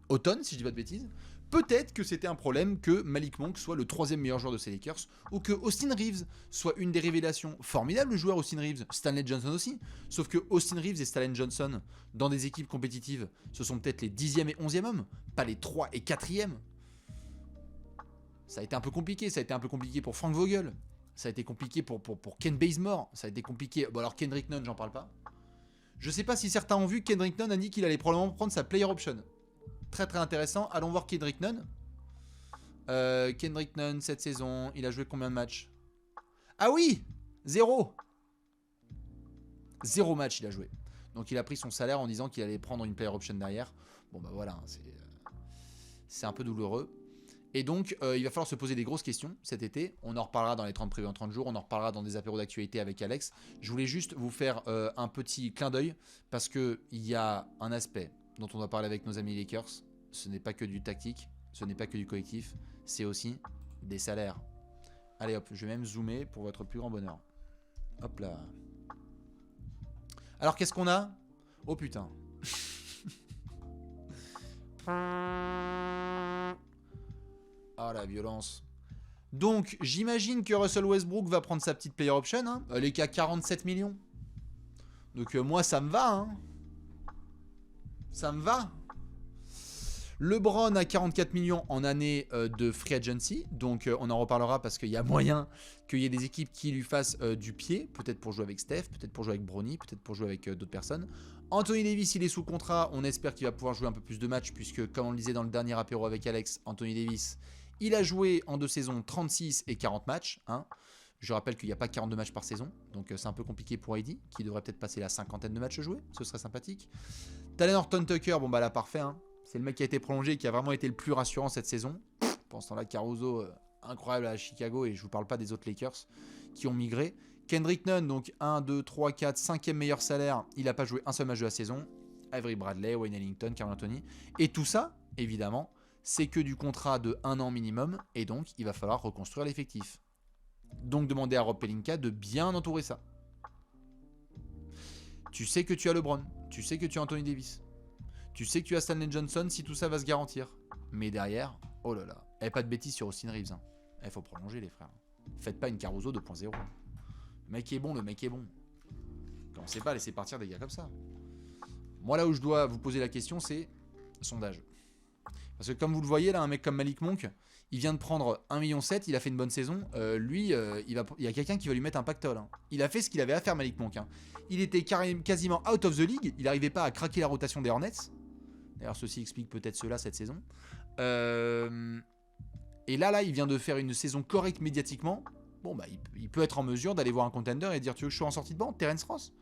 automne, si je dis pas de bêtises, peut-être que c'était un problème que Malik Monk soit le 3e meilleur joueur de ces Lakers, ou que Austin Reeves soit une des révélations. Formidable joueur Austin Reeves, Stanley Johnson aussi. Sauf que Austin Reeves et Stanley Johnson, dans des équipes compétitives, ce sont peut-être les 10e et 11e hommes, pas les 3 et 4e. Ça a été un peu compliqué. Ça a été un peu compliqué pour Frank Vogel. Ça a été compliqué pour Ken Bazemore. Ça a été compliqué. Bon, alors Kendrick Nunn, j'en parle pas. Je sais pas si certains ont vu, Kendrick Nunn a dit qu'il allait probablement prendre sa player option. Très très intéressant. Allons voir Kendrick Nunn. Kendrick Nunn, cette saison, il a joué combien de matchs? Ah oui, 0. 0 match il a joué. Donc il a pris son salaire en disant qu'il allait prendre une player option derrière. Bon bah voilà, c'est un peu douloureux. Et donc, il va falloir se poser des grosses questions cet été. On en reparlera dans les 30 prévus en 30 jours. On en reparlera dans des apéros d'actualité avec Alex. Je voulais juste vous faire un petit clin d'œil parce qu'il y a un aspect dont on va parler avec nos amis Lakers. Ce n'est pas que du tactique, ce n'est pas que du collectif, c'est aussi des salaires. Allez hop, je vais même zoomer pour votre plus grand bonheur. Hop là. Alors, qu'est-ce qu'on a? Oh putain. Ah la violence. Donc j'imagine que Russell Westbrook va prendre sa petite player option, hein. Elle est qu'à 47 millions. Donc moi ça me va, hein. Ça me va. LeBron a 44 millions en année de free agency. Donc on en reparlera parce qu'il y a moyen qu'il y ait des équipes qui lui fassent du pied. Peut-être pour jouer avec Steph, peut-être pour jouer avec Bronny, peut-être pour jouer avec d'autres personnes. Anthony Davis, il est sous contrat. On espère qu'il va pouvoir jouer un peu plus de matchs puisque comme on le disait dans le dernier apéro avec Alex, Anthony Davis... Il a joué en 2 saisons 36 et 40 matchs. Hein. Je rappelle qu'il n'y a pas 42 matchs par saison. Donc c'est un peu compliqué pour AD, qui devrait peut-être passer la 50aine de matchs joués. Ce serait sympathique. Talen Horton-Tucker, bon bah là parfait. Hein. C'est le mec qui a été prolongé et qui a vraiment été le plus rassurant cette saison. Pendant ce temps-là, Caruso, incroyable à Chicago. Et je ne vous parle pas des autres Lakers qui ont migré. Kendrick Nunn, donc 1, 2, 3, 4, 5e meilleur salaire. Il n'a pas joué un seul match de la saison. Avery Bradley, Wayne Ellington, Carmelo Anthony. Et tout ça, évidemment... c'est que du contrat de 1 an minimum, et donc il va falloir reconstruire l'effectif. Donc demandez à Rob Pelinka de bien entourer ça. Tu sais que tu as LeBron, tu sais que tu as Anthony Davis, tu sais que tu as Stanley Johnson si tout ça va se garantir. Mais derrière, oh là là, pas de bêtises sur Austin Reeves. Hein. Faut prolonger les frères. Faites pas une Caruso 2.0. Le mec est bon, le mec est bon. Commencez pas à laisser partir des gars comme ça. Moi là où je dois vous poser la question, c'est sondage. Parce que comme vous le voyez là, un mec comme Malik Monk, il vient de prendre 1,7 million, il a fait une bonne saison. Il y a quelqu'un qui va lui mettre un pactole. Hein. Il a fait ce qu'il avait à faire, Malik Monk. Hein. Il était quasiment out of the league. Il n'arrivait pas à craquer la rotation des Hornets. D'ailleurs, ceci explique peut-être cela cette saison. Et là, il vient de faire une saison correcte médiatiquement. Bon, bah, il peut être en mesure d'aller voir un contender et dire, tu veux que je sois en sortie de banc, Terence Ross?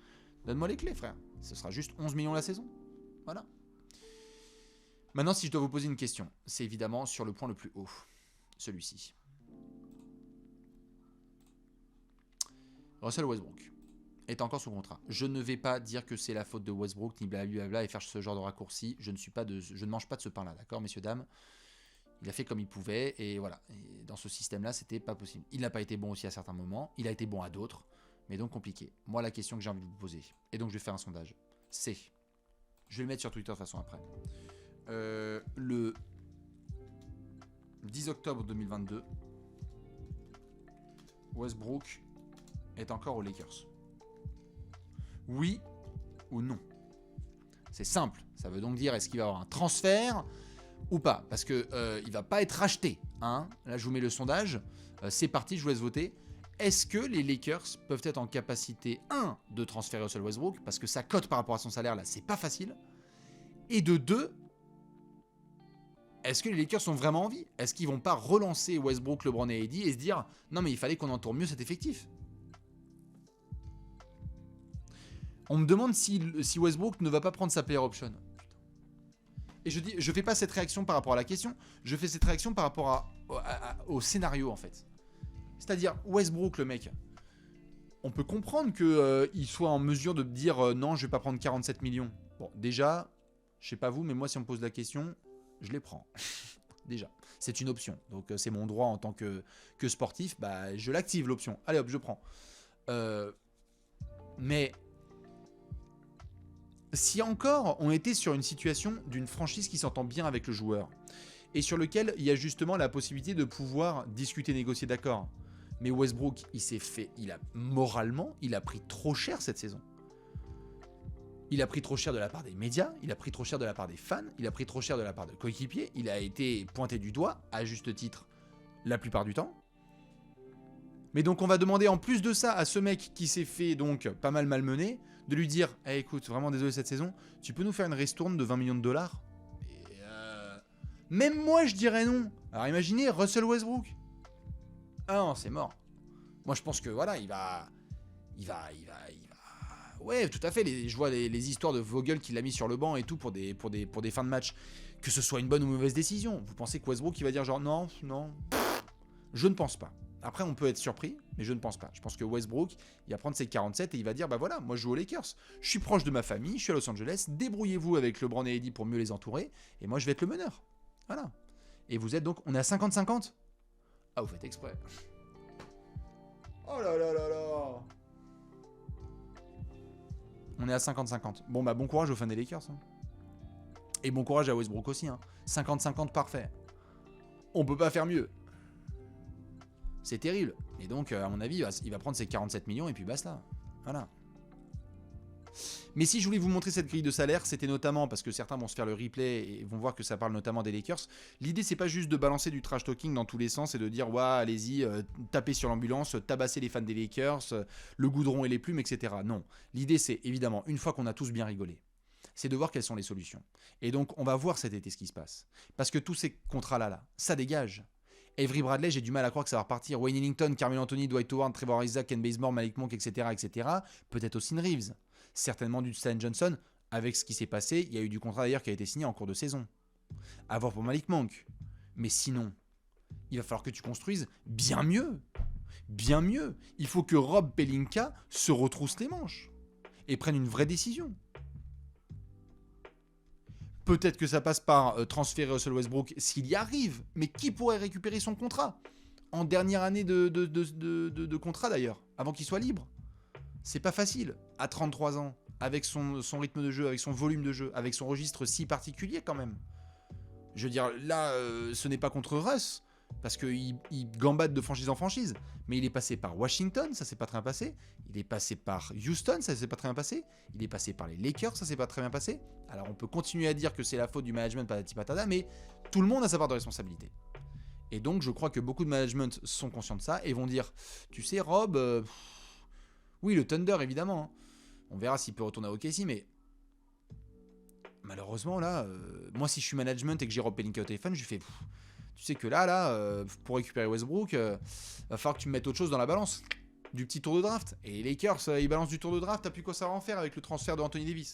Donne-moi les clés, frère. Ce sera juste 11 millions la saison. Voilà. Maintenant, si je dois vous poser une question, c'est évidemment sur le point le plus haut. Celui-ci. Russell Westbrook est encore sous contrat. Je ne vais pas dire que c'est la faute de Westbrook, ni blablabla, et faire ce genre de raccourci. Je ne mange pas de ce pain-là, d'accord, messieurs, dames. Il a fait comme il pouvait, et voilà. Et dans ce système-là, c'était pas possible. Il n'a pas été bon aussi à certains moments, il a été bon à d'autres, mais donc compliqué. Moi, la question que j'ai envie de vous poser, et donc je vais faire un sondage, c'est... Je vais le mettre sur Twitter de toute façon après. Le 10 octobre 2022, Westbrook est encore aux Lakers. Oui ou non? C'est simple. Ça veut donc dire est-ce qu'il va y avoir un transfert ou pas? Parce que il va pas être racheté. Hein, là, je vous mets le sondage. C'est parti, je vous laisse voter. Est-ce que les Lakers peuvent être en capacité, 1, de transférer Russell Westbrook, parce que sa cote par rapport à son salaire, là, c'est pas facile. Et de 2, est-ce que les Lakers ont vraiment envie? Est-ce qu'ils vont pas relancer Westbrook, LeBron et AD et se dire non mais il fallait qu'on entoure mieux cet effectif? On me demande si Westbrook ne va pas prendre sa player option. Et je dis, je fais pas cette réaction par rapport à la question, je fais cette réaction par rapport au scénario en fait. C'est-à-dire Westbrook, le mec, on peut comprendre qu'il soit en mesure de dire non, je vais pas prendre 47 millions. Bon, déjà, je sais pas vous, mais moi si on me pose la question, je les prends. Déjà, c'est une option. Donc c'est mon droit en tant que sportif, bah je l'active l'option. Allez hop, je prends. Mais si encore on était sur une situation d'une franchise qui s'entend bien avec le joueur et sur lequel il y a justement la possibilité de pouvoir discuter, négocier, d'accord. Mais Westbrook, moralement, il a pris trop cher cette saison. Il a pris trop cher de la part des médias, il a pris trop cher de la part des fans, il a pris trop cher de la part de coéquipiers, il a été pointé du doigt, à juste titre, la plupart du temps. Mais donc on va demander en plus de ça à ce mec qui s'est fait donc pas mal malmener, de lui dire hey, écoute, vraiment désolé cette saison, tu peux nous faire une ristourne de 20 millions de dollars? Et même moi je dirais non. Alors imaginez Russell Westbrook. Ah non, c'est mort. Moi je pense que voilà, il va... Ouais, tout à fait, je vois les histoires de Vogel qui l'a mis sur le banc et tout pour des fins de match. Que ce soit une bonne ou mauvaise décision. Vous pensez que Westbrook il va dire genre non, je ne pense pas. Après, on peut être surpris, mais je ne pense pas. Je pense que Westbrook, il va prendre ses 47 et il va dire, bah voilà, moi je joue aux Lakers. Je suis proche de ma famille, je suis à Los Angeles, débrouillez-vous avec LeBron et AD pour mieux les entourer, et moi je vais être le meneur. Voilà. Et vous êtes donc, on est à 50-50 ? Ah, vous faites exprès. Oh là là là là. On est à 50-50. Bon bah bon courage aux fans des Lakers. Hein. Et bon courage à Westbrook aussi. Hein. 50-50 parfait. On peut pas faire mieux. C'est terrible. Et donc, à mon avis, il va prendre ses 47 millions et puis basta. Voilà. Mais si je voulais vous montrer cette grille de salaire, c'était notamment parce que certains vont se faire le replay et vont voir que ça parle notamment des Lakers. L'idée, c'est pas juste de balancer du trash talking dans tous les sens et de dire ouais, allez-y, tapez sur l'ambulance, tabassez les fans des Lakers, le goudron et les plumes, etc. Non. L'idée, c'est évidemment, une fois qu'on a tous bien rigolé, c'est de voir quelles sont les solutions. Et donc, on va voir cet été ce qui se passe. Parce que tous ces contrats-là, ça dégage. Avery Bradley, j'ai du mal à croire que ça va repartir. Wayne Ellington, Carmelo Anthony, Dwight Howard, Trevor Isaac, Ken Bazemore, Malik Monk, etc., etc. Peut-être Austin Reeves. Certainement du Stan Johnson. Avec ce qui s'est passé, il y a eu du contrat d'ailleurs qui a été signé en cours de saison. À voir pour Malik Monk. Mais sinon, il va falloir que tu construises bien mieux. Bien mieux. Il faut que Rob Pelinka se retrousse les manches. Et prenne une vraie décision. Peut-être que ça passe par transférer Russell Westbrook s'il y arrive. Mais qui pourrait récupérer son contrat en dernière année de contrat d'ailleurs, avant qu'il soit libre? C'est pas facile, à 33 ans, avec son rythme de jeu, avec son volume de jeu, avec son registre si particulier quand même. Je veux dire, là, ce n'est pas contre Russ, parce qu'il gambade de franchise en franchise, mais il est passé par Washington, ça s'est pas très bien passé. Il est passé par Houston, ça s'est pas très bien passé. Il est passé par les Lakers, ça s'est pas très bien passé. Alors on peut continuer à dire que c'est la faute du management patati patata, mais tout le monde a sa part de responsabilité. Et donc je crois que beaucoup de management sont conscients de ça et vont dire, tu sais Rob, oui le Thunder évidemment, hein. On verra s'il peut retourner à OKC, mais malheureusement, là, moi, si je suis management et que j'ai Rob Pelinka au téléphone, je lui fais, tu sais que là, pour récupérer Westbrook, va falloir que tu me mettes autre chose dans la balance. Du petit tour de draft. Et les Lakers, ils balancent du tour de draft, t'as plus quoi savoir en faire avec le transfert de Anthony Davis.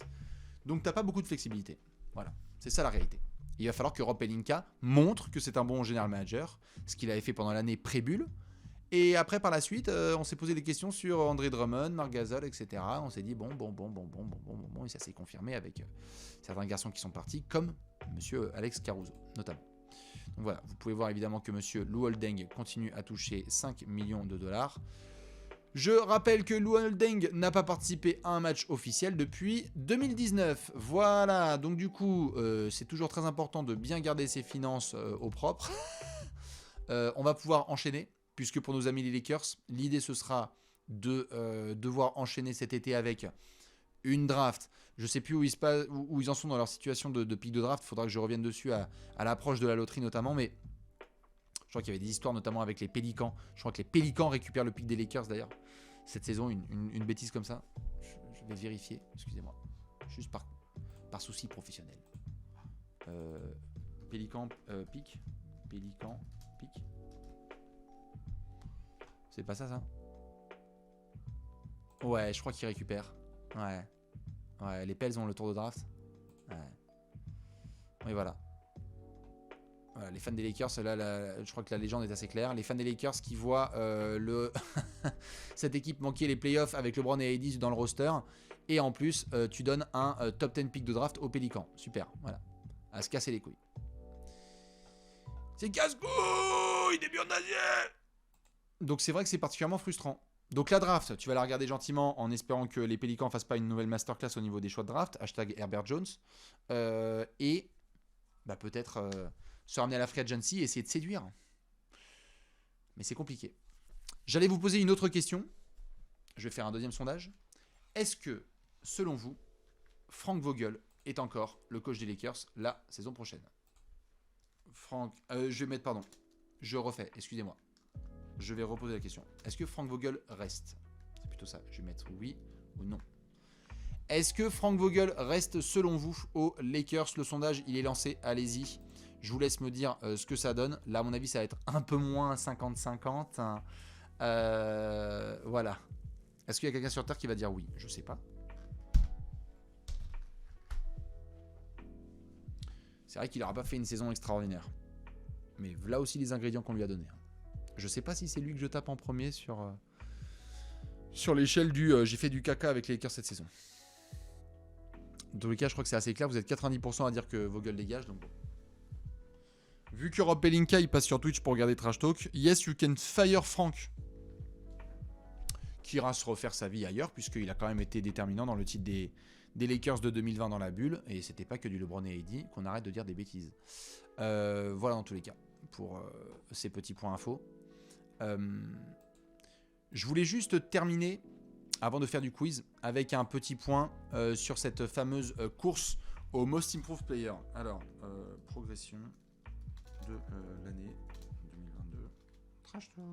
Donc t'as pas beaucoup de flexibilité. Voilà, c'est ça la réalité. Il va falloir que Rob Pelinka montre que c'est un bon general manager, ce qu'il avait fait pendant l'année pré-bulle. Et après, par la suite, on s'est posé des questions sur André Drummond, Marc Gasol, etc. On s'est dit bon, et ça s'est confirmé avec certains garçons qui sont partis, comme monsieur Alex Caruso, notamment. Donc voilà, vous pouvez voir évidemment que monsieur Lou Holding continue à toucher 5 millions de dollars. Je rappelle que Lou Holding n'a pas participé à un match officiel depuis 2019. Voilà, donc du coup, c'est toujours très important de bien garder ses finances au propre. On va pouvoir enchaîner, puisque pour nos amis les Lakers, l'idée ce sera de devoir enchaîner cet été avec une draft. Je ne sais plus où ils en sont dans leur situation de pic de draft. Il faudra que je revienne dessus à l'approche de la loterie notamment, mais je crois qu'il y avait des histoires notamment avec les Pélicans. Je crois que les Pélicans récupèrent le pic des Lakers d'ailleurs. Cette saison, une bêtise comme ça. Je vais vérifier, excusez-moi. Juste par souci professionnel. Pélican, pic. Pélican, pic. C'est pas ça, ça? Ouais, je crois qu'ils récupèrent. Ouais, les Pels ont le tour de draft. Ouais. Oui, voilà. Voilà, les fans des Lakers, là, je crois que la légende est assez claire. Les fans des Lakers qui voient cette équipe manquer les playoffs avec LeBron et AD dans le roster. Et en plus, tu donnes un top 10 pick de draft aux Pélicans. Super, voilà. À se casser les couilles. C'est casse-couille, des bionasiers. Donc c'est vrai que c'est particulièrement frustrant. Donc la draft, tu vas la regarder gentiment en espérant que les Pélicans fassent pas une nouvelle masterclass au niveau des choix de draft. Hashtag Herbert Jones. Et bah, peut-être... se ramener à la free agency et essayer de séduire. Mais c'est compliqué. J'allais vous poser une autre question. Je vais faire un deuxième sondage. Est-ce que, selon vous, Frank Vogel est encore le coach des Lakers la saison prochaine? Je vais mettre, pardon. Je refais, excusez-moi. Je vais reposer la question. Est-ce que Frank Vogel reste? C'est plutôt ça. Je vais mettre oui ou non. Est-ce que Frank Vogel reste, selon vous, aux Lakers? Le sondage, il est lancé. Allez-y. Je vous laisse me dire ce que ça donne. Là, à mon avis, ça va être un peu moins 50-50. Voilà. Est-ce qu'il y a quelqu'un sur Terre qui va dire oui? Je sais pas. C'est vrai qu'il n'aura pas fait une saison extraordinaire. Mais là aussi les ingrédients qu'on lui a donnés. Je sais pas si c'est lui que je tape en premier sur l'échelle du j'ai fait du caca avec les Lakers cette saison. Dans tous les cas, je crois que c'est assez clair. Vous êtes 90% à dire que Vogel dégage. Donc bon. Vu que Rob Pelinka il passe sur Twitch pour regarder Trash Talk, yes, you can fire Frank. Qui ira se refaire sa vie ailleurs, puisqu'il a quand même été déterminant dans le titre des Lakers de 2020 dans la bulle, et c'était pas que du LeBron et AD, qu'on arrête de dire des bêtises. Voilà dans tous les cas, pour ces petits points infos. Je voulais juste terminer, avant de faire du quiz, avec un petit point sur cette fameuse course au Most Improved Player. Alors, progression de l'année 2022. Trash Talk.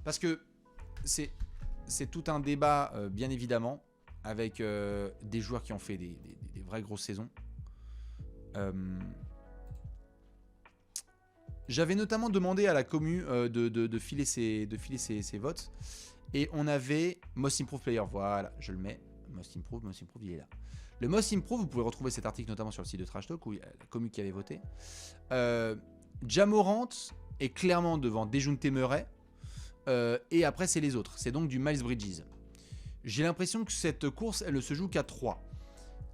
Parce que c'est tout un débat, bien évidemment, avec des joueurs qui ont fait des vraies grosses saisons. J'avais notamment demandé à la commu de filer ses votes. Et on avait Most Improved Player. Voilà, je le mets. Most Improved, il est là. Le Most Improved, vous pouvez retrouver cet article notamment sur le site de Trash Talk, où il y a la commu qui avait voté. Ja Morant est clairement devant Dejounte Murray. Et après, c'est les autres. C'est donc du Miles Bridges. J'ai l'impression que cette course, elle ne se joue qu'à 3.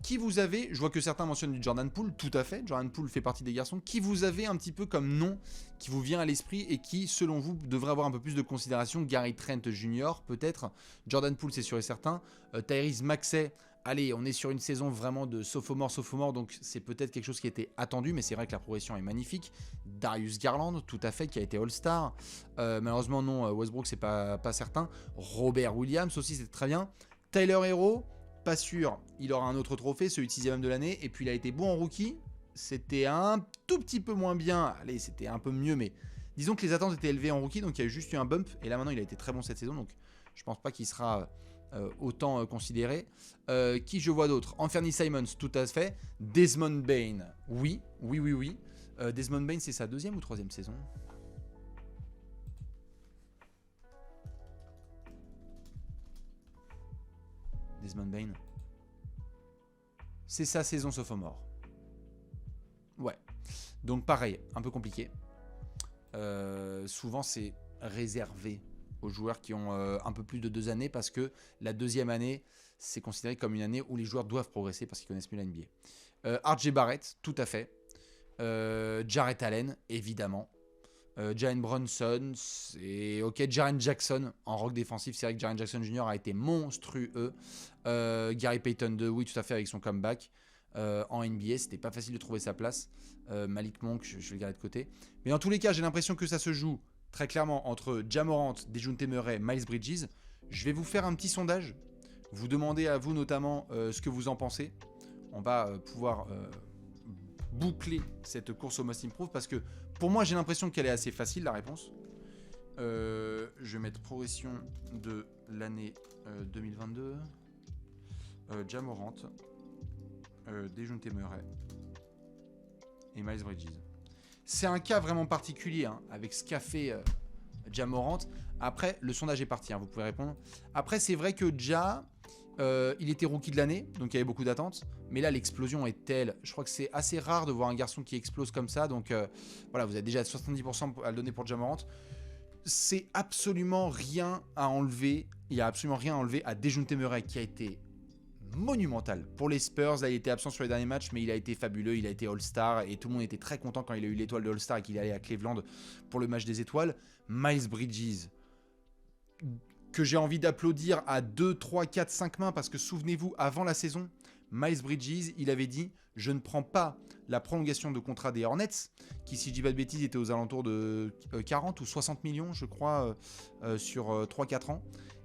Qui vous avez? Je vois que certains mentionnent du Jordan Poole. Tout à fait. Jordan Poole fait partie des garçons. Qui vous avez un petit peu comme nom qui vous vient à l'esprit et qui, selon vous, devrait avoir un peu plus de considération? Gary Trent Jr., peut-être. Jordan Poole, c'est sûr et certain. Tyrese Maxey. Allez, on est sur une saison vraiment de sophomore, donc c'est peut-être quelque chose qui était attendu, mais c'est vrai que la progression est magnifique. Darius Garland, tout à fait, qui a été All-Star. Malheureusement, non, Westbrook, c'est pas certain. Robert Williams aussi, c'est très bien. Tyler Herro, pas sûr, il aura un autre trophée, celui de 6ème de l'année. Et puis, il a été bon en rookie. C'était un tout petit peu moins bien. Allez, c'était un peu mieux, mais disons que les attentes étaient élevées en rookie, donc il y a juste eu un bump. Et là, maintenant, il a été très bon cette saison, donc je pense pas qu'il sera autant considéré. Qui je vois d'autre? Anthony Simons, tout à fait. Desmond Bain, oui. Desmond Bain, c'est sa 2e ou 3e saison? Desmond Bain. C'est sa saison sophomore. Ouais. Donc pareil, un peu compliqué. Souvent, c'est réservé aux joueurs qui ont un peu plus de 2 années parce que la 2e année, c'est considéré comme une année où les joueurs doivent progresser parce qu'ils connaissent mieux la NBA. RJ Barrett, tout à fait. Jarrett Allen, évidemment. Jalen Brunson, c'est ok. Jaren Jackson en rock défensif, c'est vrai que Jaren Jackson Jr. a été monstrueux. Gary Payton 2, oui, tout à fait, avec son comeback. En NBA, c'était pas facile de trouver sa place. Malik Monk, je vais le garder de côté. Mais dans tous les cas, j'ai l'impression que ça se joue très clairement entre Ja Morant, Dejounte Murray, Miles Bridges. Je vais vous faire un petit sondage. Vous demandez à vous notamment ce que vous en pensez. On va pouvoir boucler cette course au Most Improved parce que pour moi, j'ai l'impression qu'elle est assez facile, la réponse. Je vais mettre progression de l'année 2022. Ja Morant, Dejounte Murray et Miles Bridges. C'est un cas vraiment particulier hein, avec ce qu'a fait Ja Morant. Après, le sondage est parti, hein, vous pouvez répondre. Après, c'est vrai que Ja, il était rookie de l'année, donc il y avait beaucoup d'attentes. Mais là, l'explosion est telle. Je crois que c'est assez rare de voir un garçon qui explose comme ça. Donc voilà, vous avez déjà 70% à le donner pour Ja Morant. C'est absolument rien à enlever. Il n'y a absolument rien à enlever à Dejounte Murray qui a été monumental pour les Spurs. Là, il était absent sur les derniers matchs, mais il a été fabuleux. Il a été All-Star et tout le monde était très content quand il a eu l'étoile de All-Star et qu'il est allé à Cleveland pour le match des étoiles. Miles Bridges, que j'ai envie d'applaudir à 2, 3, 4, 5 mains parce que souvenez-vous, avant la saison, Miles Bridges, il avait dit « Je ne prends pas la prolongation de contrat des Hornets » qui, si je dis pas de bêtises, était aux alentours de 40 ou 60 millions, je crois, sur 3-4 ans.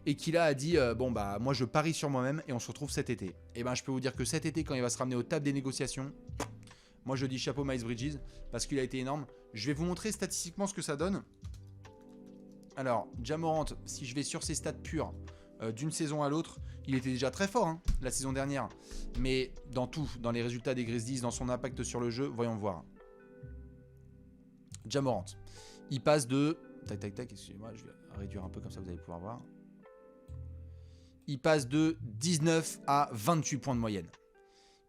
Et qu'il a dit bon bah moi je parie sur moi-même et on se retrouve cet été. Et ben je peux vous dire que cet été quand il va se ramener aux tables des négociations, moi je dis chapeau Miles Bridges parce qu'il a été énorme. Je vais vous montrer statistiquement ce que ça donne. Alors Ja Morant, si je vais sur ses stats purs d'une saison à l'autre, il était déjà très fort hein, la saison dernière. Mais dans tout, dans les résultats des Grizzlies, dans son impact sur le jeu, voyons voir. Ja Morant, il passe de tac, excusez-moi, je vais réduire un peu comme ça vous allez pouvoir voir. Il passe de 19 à 28 points de moyenne.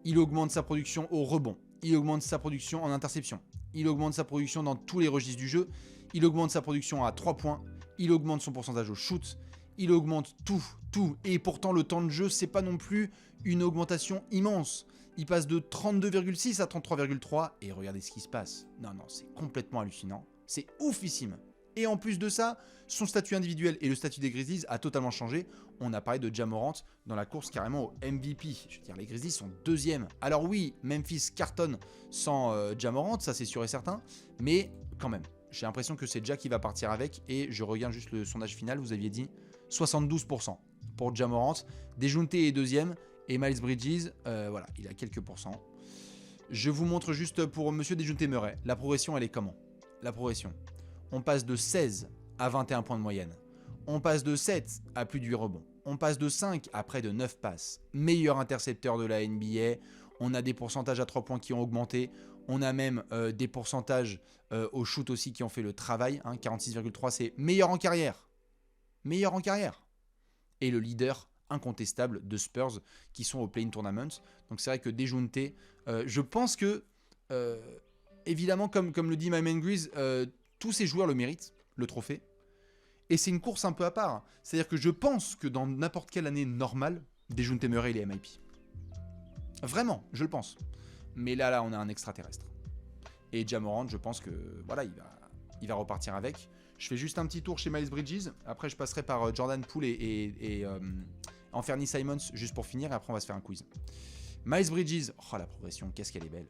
Il augmente sa production au rebond. Il augmente sa production en interception. Il augmente sa production dans tous les registres du jeu. Il augmente sa production à 3 points. Il augmente son pourcentage au shoot. Il augmente tout. Et pourtant, le temps de jeu, c'est pas non plus une augmentation immense. Il passe de 32,6 à 33,3. Et regardez ce qui se passe. Non, c'est complètement hallucinant. C'est oufissime. Et en plus de ça, son statut individuel et le statut des Grizzlies a totalement changé. On a parlé de Ja Morant dans la course carrément au MVP. Je veux dire, les Grizzlies sont 2e. Alors oui, Memphis cartonne sans Ja Morant, ça c'est sûr et certain. Mais quand même, j'ai l'impression que c'est Ja qui va partir avec. Et je regarde juste le sondage final, vous aviez dit 72% pour Ja Morant. Dejounte est 2e et Miles Bridges, voilà, il a quelques pourcents. Je vous montre juste pour Monsieur Dejounte Murray. La progression, elle est comment? La progression. On passe de 16 à 21 points de moyenne. On passe de 7 à plus de 8 rebonds. On passe de 5 à près de 9 passes. Meilleur intercepteur de la NBA. On a des pourcentages à 3 points qui ont augmenté. On a même des pourcentages au shoot aussi qui ont fait le travail. Hein, 46,3, c'est meilleur en carrière. Meilleur en carrière. Et le leader incontestable de Spurs qui sont au Play-in Tournament. Donc c'est vrai que Dejounte, je pense que, évidemment, comme le dit My Man Grizz, tous ces joueurs le méritent, le trophée. Et c'est une course un peu à part. C'est-à-dire que je pense que dans n'importe quelle année normale, Dejounte Murray, il est MIP. Vraiment, je le pense. Mais là, on a un extraterrestre. Et Ja Morant, je pense que voilà, il va repartir avec. Je fais juste un petit tour chez Miles Bridges. Après, je passerai par Jordan Poole et Anthony Simons juste pour finir. Et après, on va se faire un quiz. Miles Bridges, oh la progression, qu'est-ce qu'elle est belle.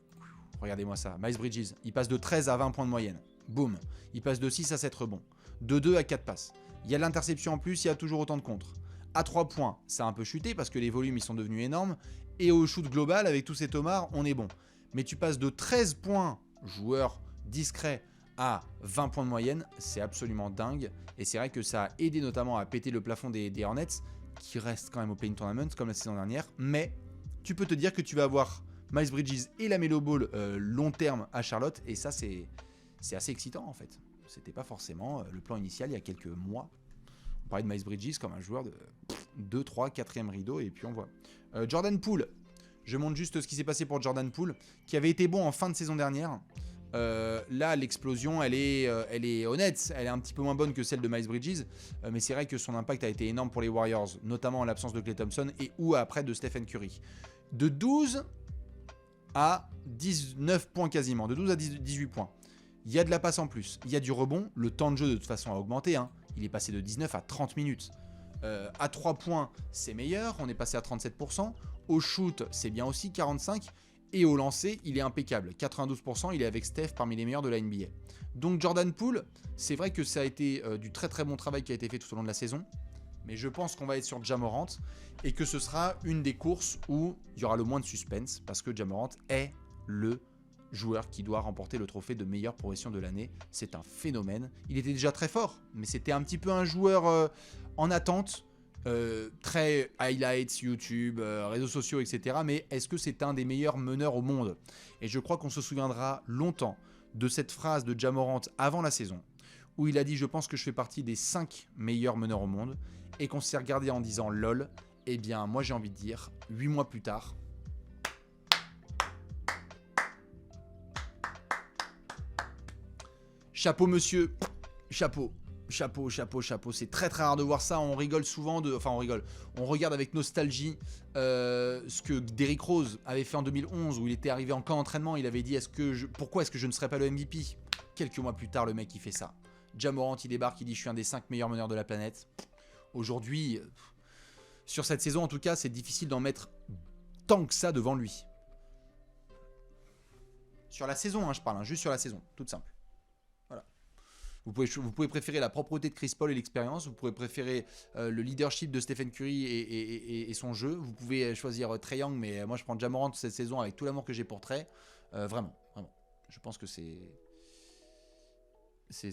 Regardez-moi ça. Miles Bridges, il passe de 13 à 20 points de moyenne. Boum. Il passe de 6 à 7 rebonds. De 2 à 4 passes. Il y a l'interception en plus, il y a toujours autant de contres. À 3 points, ça a un peu chuté parce que les volumes ils sont devenus énormes. Et au shoot global, avec tous ces tomards, on est bon. Mais tu passes de 13 points, joueur discret, à 20 points de moyenne, c'est absolument dingue. Et c'est vrai que ça a aidé notamment à péter le plafond des Hornets, qui reste quand même au Play-in Tournament comme la saison dernière, mais tu peux te dire que tu vas avoir Miles Bridges et la Melo Ball long terme à Charlotte, et ça c'est assez excitant en fait. C'était pas forcément le plan initial il y a quelques mois. On parlait de Miles Bridges comme un joueur de 2, 3, 4e rideau, et puis on voit. Jordan Poole, je montre juste ce qui s'est passé pour Jordan Poole, qui avait été bon en fin de saison dernière. Là, l'explosion, elle est honnête, elle est un petit peu moins bonne que celle de Miles Bridges, mais c'est vrai que son impact a été énorme pour les Warriors, notamment en l'absence de Klay Thompson et ou après de Stephen Curry. De 12 à 19 points quasiment, de 12 à 18 points. Il y a de la passe en plus, il y a du rebond, le temps de jeu de toute façon a augmenté, hein. Il est passé de 19 à 30 minutes. À 3 points, c'est meilleur, on est passé à 37%. Au shoot, c'est bien aussi, 45%. Et au lancer, il est impeccable, 92%, il est avec Steph parmi les meilleurs de la NBA. Donc Jordan Poole, c'est vrai que ça a été du très très bon travail qui a été fait tout au long de la saison. Mais je pense qu'on va être sur Ja Morant et que ce sera une des courses où il y aura le moins de suspense parce que Ja Morant est le joueur qui doit remporter le trophée de meilleure progression de l'année. C'est un phénomène. Il était déjà très fort, mais c'était un petit peu un joueur en attente. Très highlights, YouTube, réseaux sociaux, etc. Mais est-ce que c'est un des meilleurs meneurs au monde? Et je crois qu'on se souviendra longtemps de cette phrase de Ja Morant avant la saison, où il a dit « Je pense que je fais partie des 5 meilleurs meneurs au monde », et qu'on s'est regardé en disant « LOL », eh bien moi j'ai envie de dire, 8 mois plus tard, chapeau monsieur, chapeau. Chapeau, chapeau, chapeau. C'est très très rare de voir ça. On rigole souvent de... Enfin, on rigole. On regarde avec nostalgie ce que Derrick Rose avait fait en 2011, où il était arrivé en camp d'entraînement. Il avait dit pourquoi est-ce que je ne serais pas le MVP? Quelques mois plus tard, le mec, il fait ça. Ja Morant, il débarque, il dit « Je suis un des 5 meilleurs meneurs de la planète ». Aujourd'hui, sur cette saison, en tout cas, c'est difficile d'en mettre tant que ça devant lui. Sur la saison, hein, je parle. Hein, juste sur la saison. Toute simple. Vous pouvez préférer la propreté de Chris Paul et l'expérience. Vous pouvez préférer le leadership de Stephen Curry et son jeu. Vous pouvez choisir Trae Young, mais moi je prends Ja Morant cette saison avec tout l'amour que j'ai pour Trae. Vraiment, vraiment. Je pense que c'est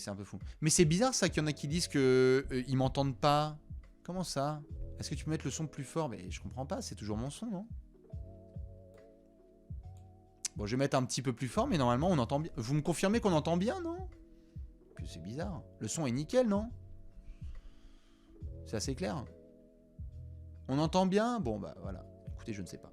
un peu fou. Mais c'est bizarre ça qu'il y en a qui disent qu'ils m'entendent pas. Comment ça? Est-ce que tu peux mettre le son plus fort? Mais je comprends pas, c'est toujours mon son, non? Bon, je vais mettre un petit peu plus fort, mais normalement on entend bien. Vous me confirmez qu'on entend bien, non? C'est bizarre. Le son est nickel, non? C'est assez clair. On entend bien? Bon, bah voilà. Écoutez, je ne sais pas.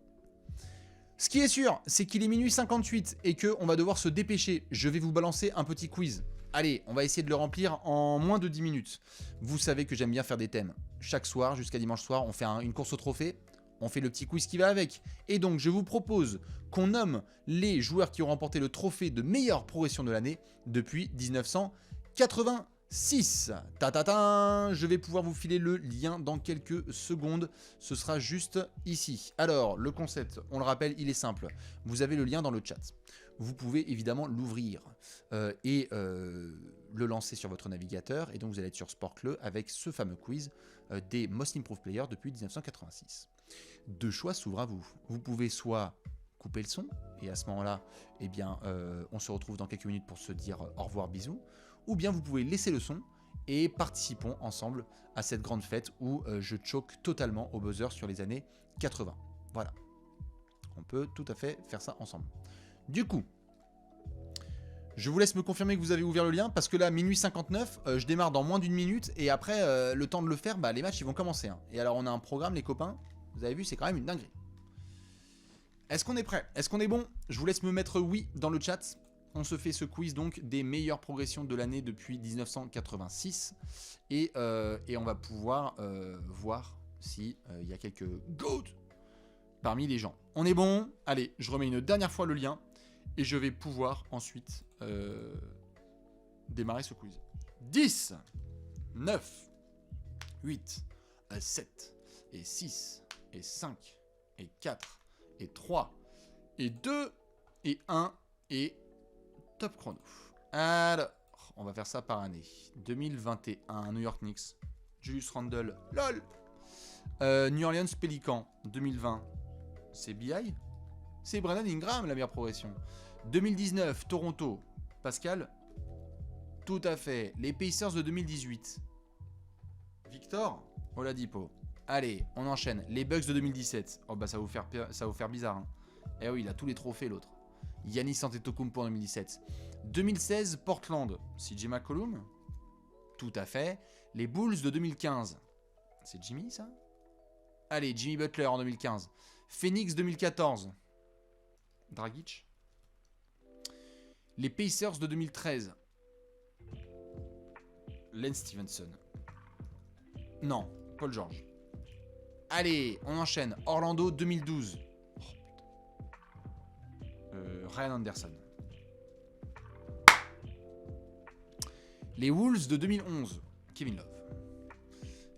Ce qui est sûr, c'est qu'il est minuit 58 et qu'on va devoir se dépêcher. Je vais vous balancer un petit quiz. Allez, on va essayer de le remplir en moins de 10 minutes. Vous savez que j'aime bien faire des thèmes. Chaque soir, jusqu'à dimanche soir, on fait une course au trophée. On fait le petit quiz qui va avec. Et donc, je vous propose qu'on nomme les joueurs qui ont remporté le trophée de meilleure progression de l'année depuis 1986. Ta-ta-ta, je vais pouvoir vous filer le lien dans quelques secondes. Ce sera juste ici. Alors, le concept, on le rappelle, il est simple. Vous avez le lien dans le chat. Vous pouvez évidemment l'ouvrir et le lancer sur votre navigateur. Et donc, vous allez être sur Sporcle avec ce fameux quiz des Most Improved Players depuis 1986. Deux choix s'ouvrent à vous. Vous pouvez soit couper le son, et à ce moment-là, eh bien, on se retrouve dans quelques minutes pour se dire au revoir, bisous. Ou bien vous pouvez laisser le son et participons ensemble à cette grande fête où je choque totalement au buzzer sur les années 80. Voilà. On peut tout à fait faire ça ensemble. Du coup, je vous laisse me confirmer que vous avez ouvert le lien parce que là, minuit 59, je démarre dans moins d'une minute et après, le temps de le faire, bah, les matchs ils vont commencer. Hein. Et alors, on a un programme, les copains. Vous avez vu, c'est quand même une dinguerie. Est-ce qu'on est prêt? Est-ce qu'on est bon? Je vous laisse me mettre oui dans le chat. On se fait ce quiz donc des meilleures progressions de l'année depuis 1986. Et on va pouvoir voir s'il y a quelques GOAT parmi les gens. On est bon? Allez, je remets une dernière fois le lien. Et je vais pouvoir ensuite démarrer ce quiz. 10, 9, 8, 7, et 6, et 5, et 4, et 3, et 2, et 1, et top chrono. Alors, on va faire ça par année. 2021, New York Knicks, Julius Randle, LOL. New Orleans Pelicans, 2020, c'est BI. C'est Brandon Ingram, la meilleure progression. 2019, Toronto, Pascal. Tout à fait. Les Pacers de 2018. Victor Oladipo. Allez, on enchaîne. Les Bucks de 2017. Oh bah ça va vous faire bizarre. Hein. Eh oui, il a tous les trophées l'autre. Giannis Antetokounmpo en 2017. 2016, Portland. CJ McCollum. Tout à fait. Les Bulls de 2015. C'est Jimmy ça? Allez, Jimmy Butler en 2015. Phoenix 2014. Dragic. Les Pacers de 2013. Lance Stevenson. Non, Paul George. Allez, on enchaîne. Orlando 2012. Oh, Ryan Anderson. Les Wolves de 2011. Kevin Love.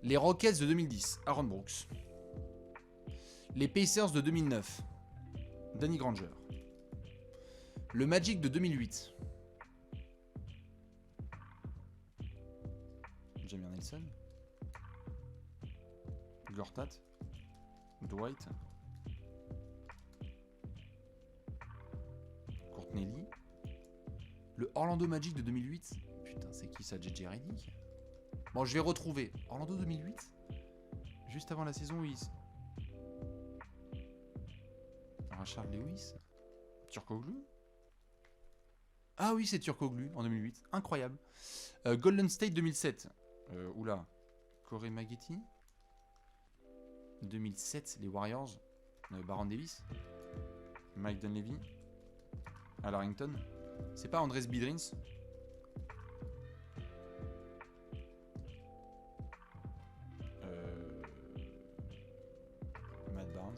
Les Rockets de 2010. Aaron Brooks. Les Pacers de 2009. Danny Granger. Le Magic de 2008. Jameer Nelson. Gortat. Dwight. Courtney Lee. Le Orlando Magic de 2008. Putain, c'est qui ça? JJ Redick. Bon, je vais retrouver. Orlando 2008. Juste avant la saison où Rashard Lewis. Turkoglu. Ah oui, c'est Turkoglu en 2008. Incroyable. Golden State 2007. Oula. Corey Maggette. 2007, les Warriors. Baron Davis. Mike Dunleavy. Al Harrington. C'est pas Andres Bidrins? Matt Barnes.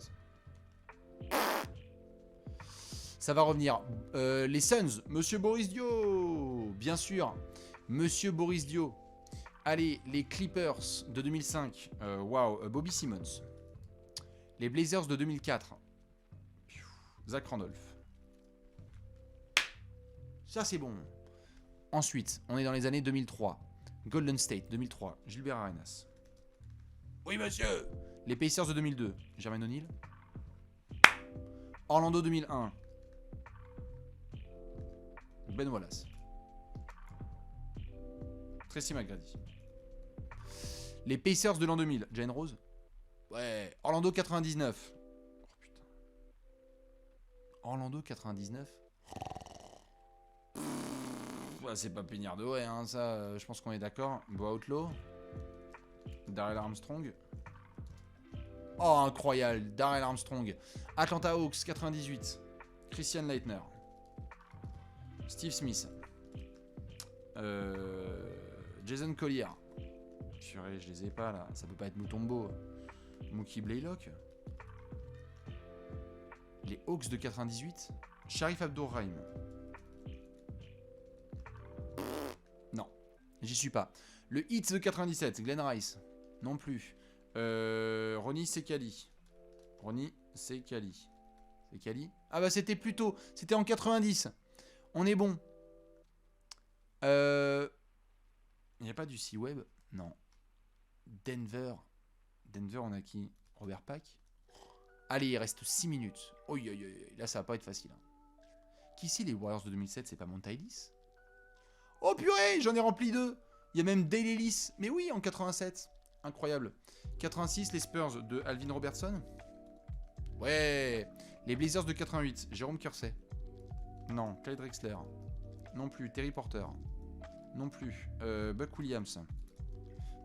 Ça va revenir. Les Suns, Monsieur Boris Dio. Bien sûr. Monsieur Boris Dio. Allez, les Clippers de 2005. Waouh, Bobby Simmons. Les Blazers de 2004. Zach Randolph. Ça, c'est bon. Ensuite, on est dans les années 2003. Golden State, 2003. Gilbert Arenas. Oui, monsieur. Les Pacers de 2002. Jermaine O'Neal. Orlando 2001. Ben Wallace. Tracy McGrady. Les Pacers de l'an 2000. Jane Rose. Ouais. Orlando 99. Oh putain. Orlando 99. Ouais, c'est pas Peignard de ouais, hein, ça, je pense qu'on est d'accord. Bo Outlaw. Darrell Armstrong. Oh, incroyable. Darrell Armstrong. Atlanta Hawks 98. Christian Leitner. Steve Smith. Jason Collier. Purée, je les ai pas là. Ça peut pas être Mutombo. Mookie Blaylock. Les Hawks de 98. Sharif Abdur-Rahim. Non, j'y suis pas. Le Heat de 97. Glenn Rice. Non plus. Ronnie Sekali. Ronnie Sekali. Sekali. Ah bah c'était plus tôt. C'était en 90. On est bon. Il n'y a pas du C-Web? Non. Denver. Denver, on a qui? Robert Pack. Allez, il reste 6 minutes. Oh, là, ça va pas être facile. Hein. Qui c'est les Warriors de 2007? C'est pas Monta Ellis? Oh purée, j'en ai rempli 2. Il y a même Dale Ellis. Mais oui, en 87. Incroyable. 86, les Spurs de Alvin Robertson. Ouais. Les Blazers de 88. Jérôme Kersey. Non. Clyde Drexler. Non plus. Terry Porter. Non plus. Buck Williams.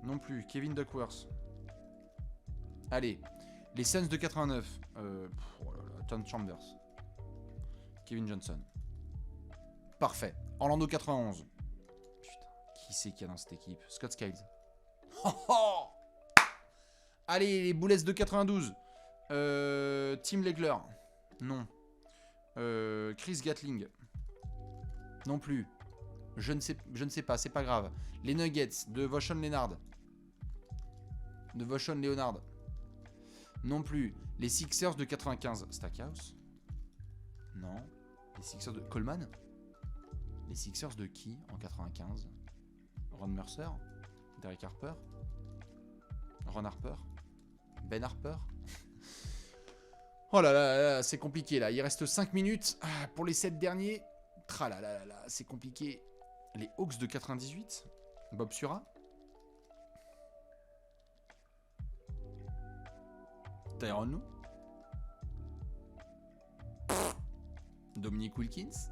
Non plus. Kevin Duckworth. Allez. Les Suns de 89. Oh là là, Tom Chambers. Kevin Johnson. Parfait. Orlando 91. Putain. Qui c'est qu'il y a dans cette équipe? Scott Skiles. Oh, oh. Allez, les Bullets de 92. Tim Legler. Non. Chris Gatling. Non plus. Je ne sais pas, c'est pas grave. Les Nuggets de Voshon Leonard. De Voshon Leonard. Non plus. Les Sixers de 95. Stackhouse. Non. Les Sixers de Coleman. Les Sixers de qui en 95? Ron Mercer. Derek Harper. Ron Harper. Ben Harper. Oh là là, c'est compliqué là. Il reste 5 minutes pour les 7 derniers. Tralala, c'est compliqué. Les Hawks de 98. Bob Sura. Tyronn Lue. Dominic Wilkins.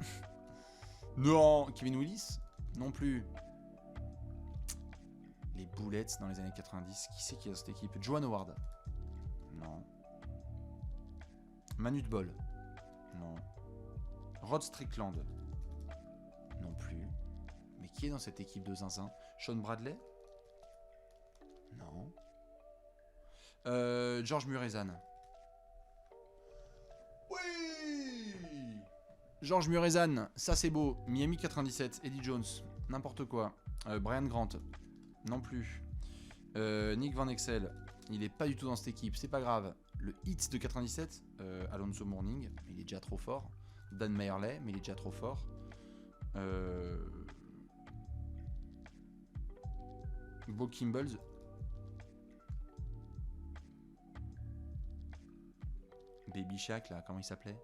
Non. Kevin Willis. Non plus. Les Bullets dans les années 90. Qui c'est qui est dans cette équipe? Joan Howard. Non. Manute Bol. Non. Rod Strickland. Non plus. Mais qui est dans cette équipe de zinzin? Sean Bradley? Non. George Muresan. Oui. George Muresan, ça c'est beau. Miami 97, Eddie Jones, n'importe quoi. Brian Grant, non plus. Nick Van Exel, il est pas du tout dans cette équipe, c'est pas grave. Le Hits de 97, Alonso Mourning, mais il est déjà trop fort. Dan Meyerley, mais il est déjà trop fort. Bo Kimbles. Baby Shaq, là, comment il s'appelait?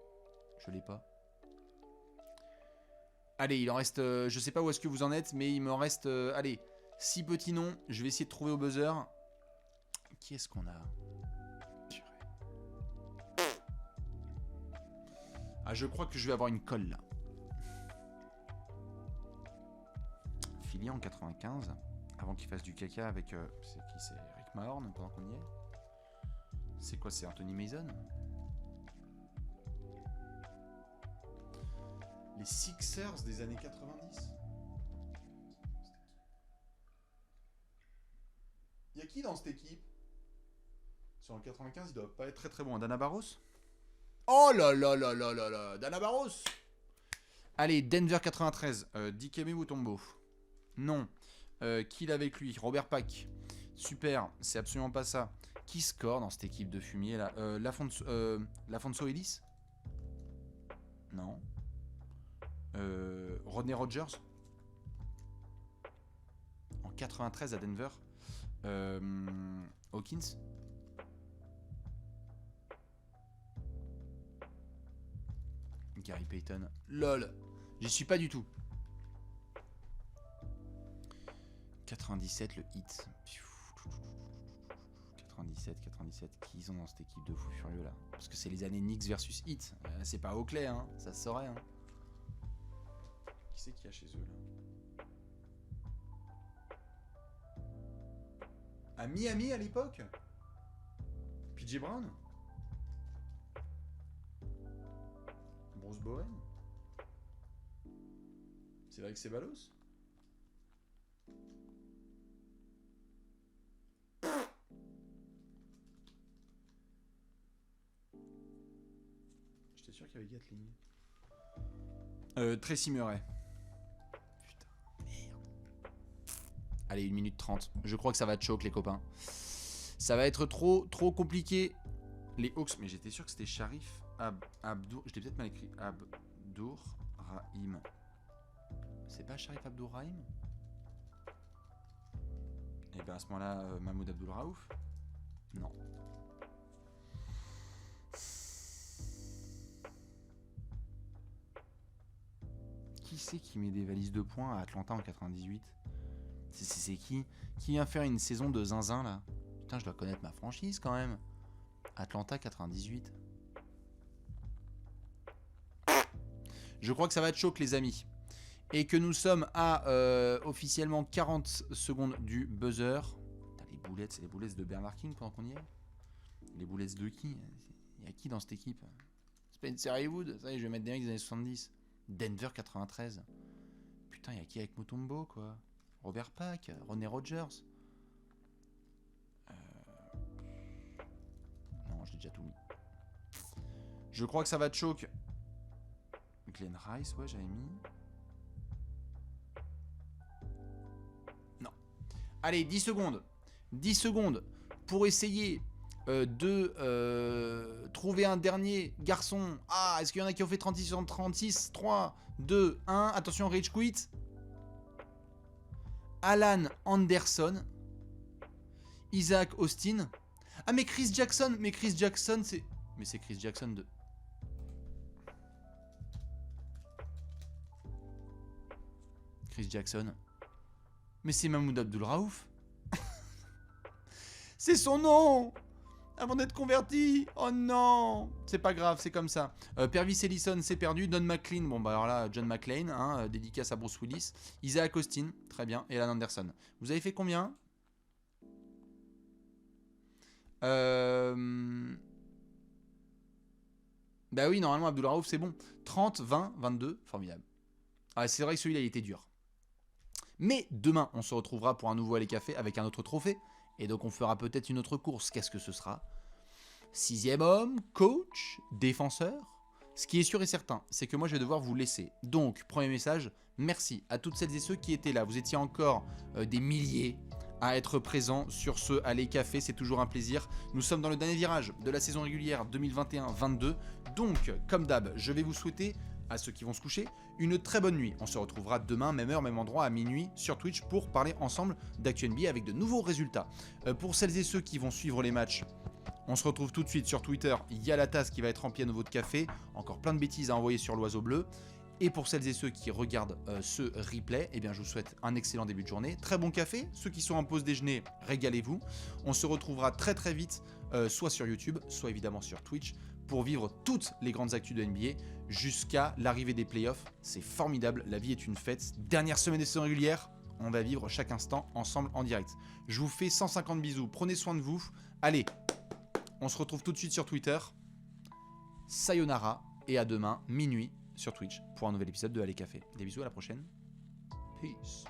Je l'ai pas. Allez, il en reste... je sais pas où est-ce que vous en êtes, mais il me reste... allez, 6 petits noms. Je vais essayer de trouver au buzzer. Qui est-ce qu'on a? Ah, je crois que je vais avoir une colle, là. Philly en 95. Avant qu'il fasse du caca avec... c'est qui? C'est Rick Mahorn, pendant qu'on y est. C'est quoi? C'est Anthony Mason? Les Sixers des années 90. Il y a qui dans cette équipe? Sur le 95, il doit pas être très très bon. Dana Barros? Oh là là là là là là, Dana Barros. Allez, Denver 93, Dikembe Mutombo. Non. Qui l'a avec lui? Robert Pack. Super, c'est absolument pas ça. Qui score dans cette équipe de fumier là? Lafonso Ellis? Non. Rodney Rogers en 93 à Denver. Hawkins. Gary Payton. LOL. J'y suis pas du tout. 97 le hit. 97. Qui ils ont dans cette équipe de fous furieux là? Parce que c'est les années Knicks versus Heat. C'est pas Oakley, hein. Ça se saurait, hein. Qui c'est qu'il y a chez eux là? À Miami à l'époque? PJ Brown? Bruce Bowen? C'est vrai que c'est Ceballos? J'étais sûr qu'il y avait Gatling. Tracy Murray. Putain, merde. Allez, 1 minute 30. Je crois que ça va choke les copains. Ça va être trop compliqué. Les Hawks, mais j'étais sûr que c'était Sharif Abdour. Je l'ai peut-être mal écrit. Abdour Rahim. C'est pas Sharif Abdour Rahim? Et bien à ce moment-là, Mahmoud Abdul Raouf? Non. Qui c'est qui met des valises de points à Atlanta en 98? C'est qui? Qui vient faire une saison de zinzin là? Putain, je dois connaître ma franchise quand même. Atlanta 98. Je crois que ça va être choc les amis. Et que nous sommes à officiellement 40 secondes du buzzer. Putain, les boulettes, c'est les boulettes de Bernard King pendant qu'on y est. Les boulettes de qui? Il y a qui dans cette équipe? Spencer Haywood, ça y est, je vais mettre des mecs des années 70. Denver 93. Putain, il y a qui avec Mutombo quoi? Robert Pack, Rodney Rogers. Non, j'ai déjà tout mis. Je crois que ça va te choke. Glenn Rice, ouais, j'avais mis. Non. Allez, 10 secondes. 10 secondes pour essayer de trouver un dernier garçon. Ah, est-ce qu'il y en a qui ont fait 36 sur 36? 3, 2, 1. Attention, Rage Quit. Alan Anderson. Isaac Austin. Ah, mais Chris Jackson. Mais Chris Jackson, c'est... Mais c'est Chris Jackson de... Chris Jackson. Mais c'est Mahmoud Abdul Raouf. C'est son nom. avant d'être converti. Oh non, c'est pas grave, c'est comme ça. Pervis Ellison, c'est perdu. Don McLean, bon bah alors là, John McClane, hein, dédicace à Bruce Willis. Isaac Austin, très bien. Et Alan Anderson. Vous avez fait combien? Bah oui, normalement, Abdullah Raouf, c'est bon. 30, 20, 22, formidable. Ah, c'est vrai que celui-là, il était dur. Mais demain, on se retrouvera pour un nouveau Allez Café avec un autre trophée. Et donc, on fera peut-être une autre course. Qu'est-ce que ce sera? 6e homme, coach, défenseur. Ce qui est sûr et certain, c'est que moi, je vais devoir vous laisser. Donc, premier message, merci à toutes celles et ceux qui étaient là. Vous étiez encore des milliers à être présents sur ce Allez Café. C'est toujours un plaisir. Nous sommes dans le dernier virage de la saison régulière 2021-22. Donc, comme d'hab, je vais vous souhaiter, à ceux qui vont se coucher, une très bonne nuit. On se retrouvera demain, même heure, même endroit, à minuit, sur Twitch, pour parler ensemble d'actu NBA avec de nouveaux résultats. Pour celles et ceux qui vont suivre les matchs, on se retrouve tout de suite sur Twitter. Il y a la tasse qui va être remplie à nouveau de café. Encore plein de bêtises à envoyer sur l'oiseau bleu. Et pour celles et ceux qui regardent ce replay, eh bien, je vous souhaite un excellent début de journée. Très bon café. Ceux qui sont en pause déjeuner, régalez-vous. On se retrouvera très très vite, soit sur YouTube, soit évidemment sur Twitch, pour vivre toutes les grandes actus de NBA jusqu'à l'arrivée des playoffs. C'est formidable, la vie est une fête. Dernière semaine des saisons régulières, on va vivre chaque instant ensemble en direct. Je vous fais 150 bisous, prenez soin de vous. Allez, on se retrouve tout de suite sur Twitter. Sayonara et à demain, minuit, sur Twitch, pour un nouvel épisode de Allez Café. Des bisous, à la prochaine. Peace.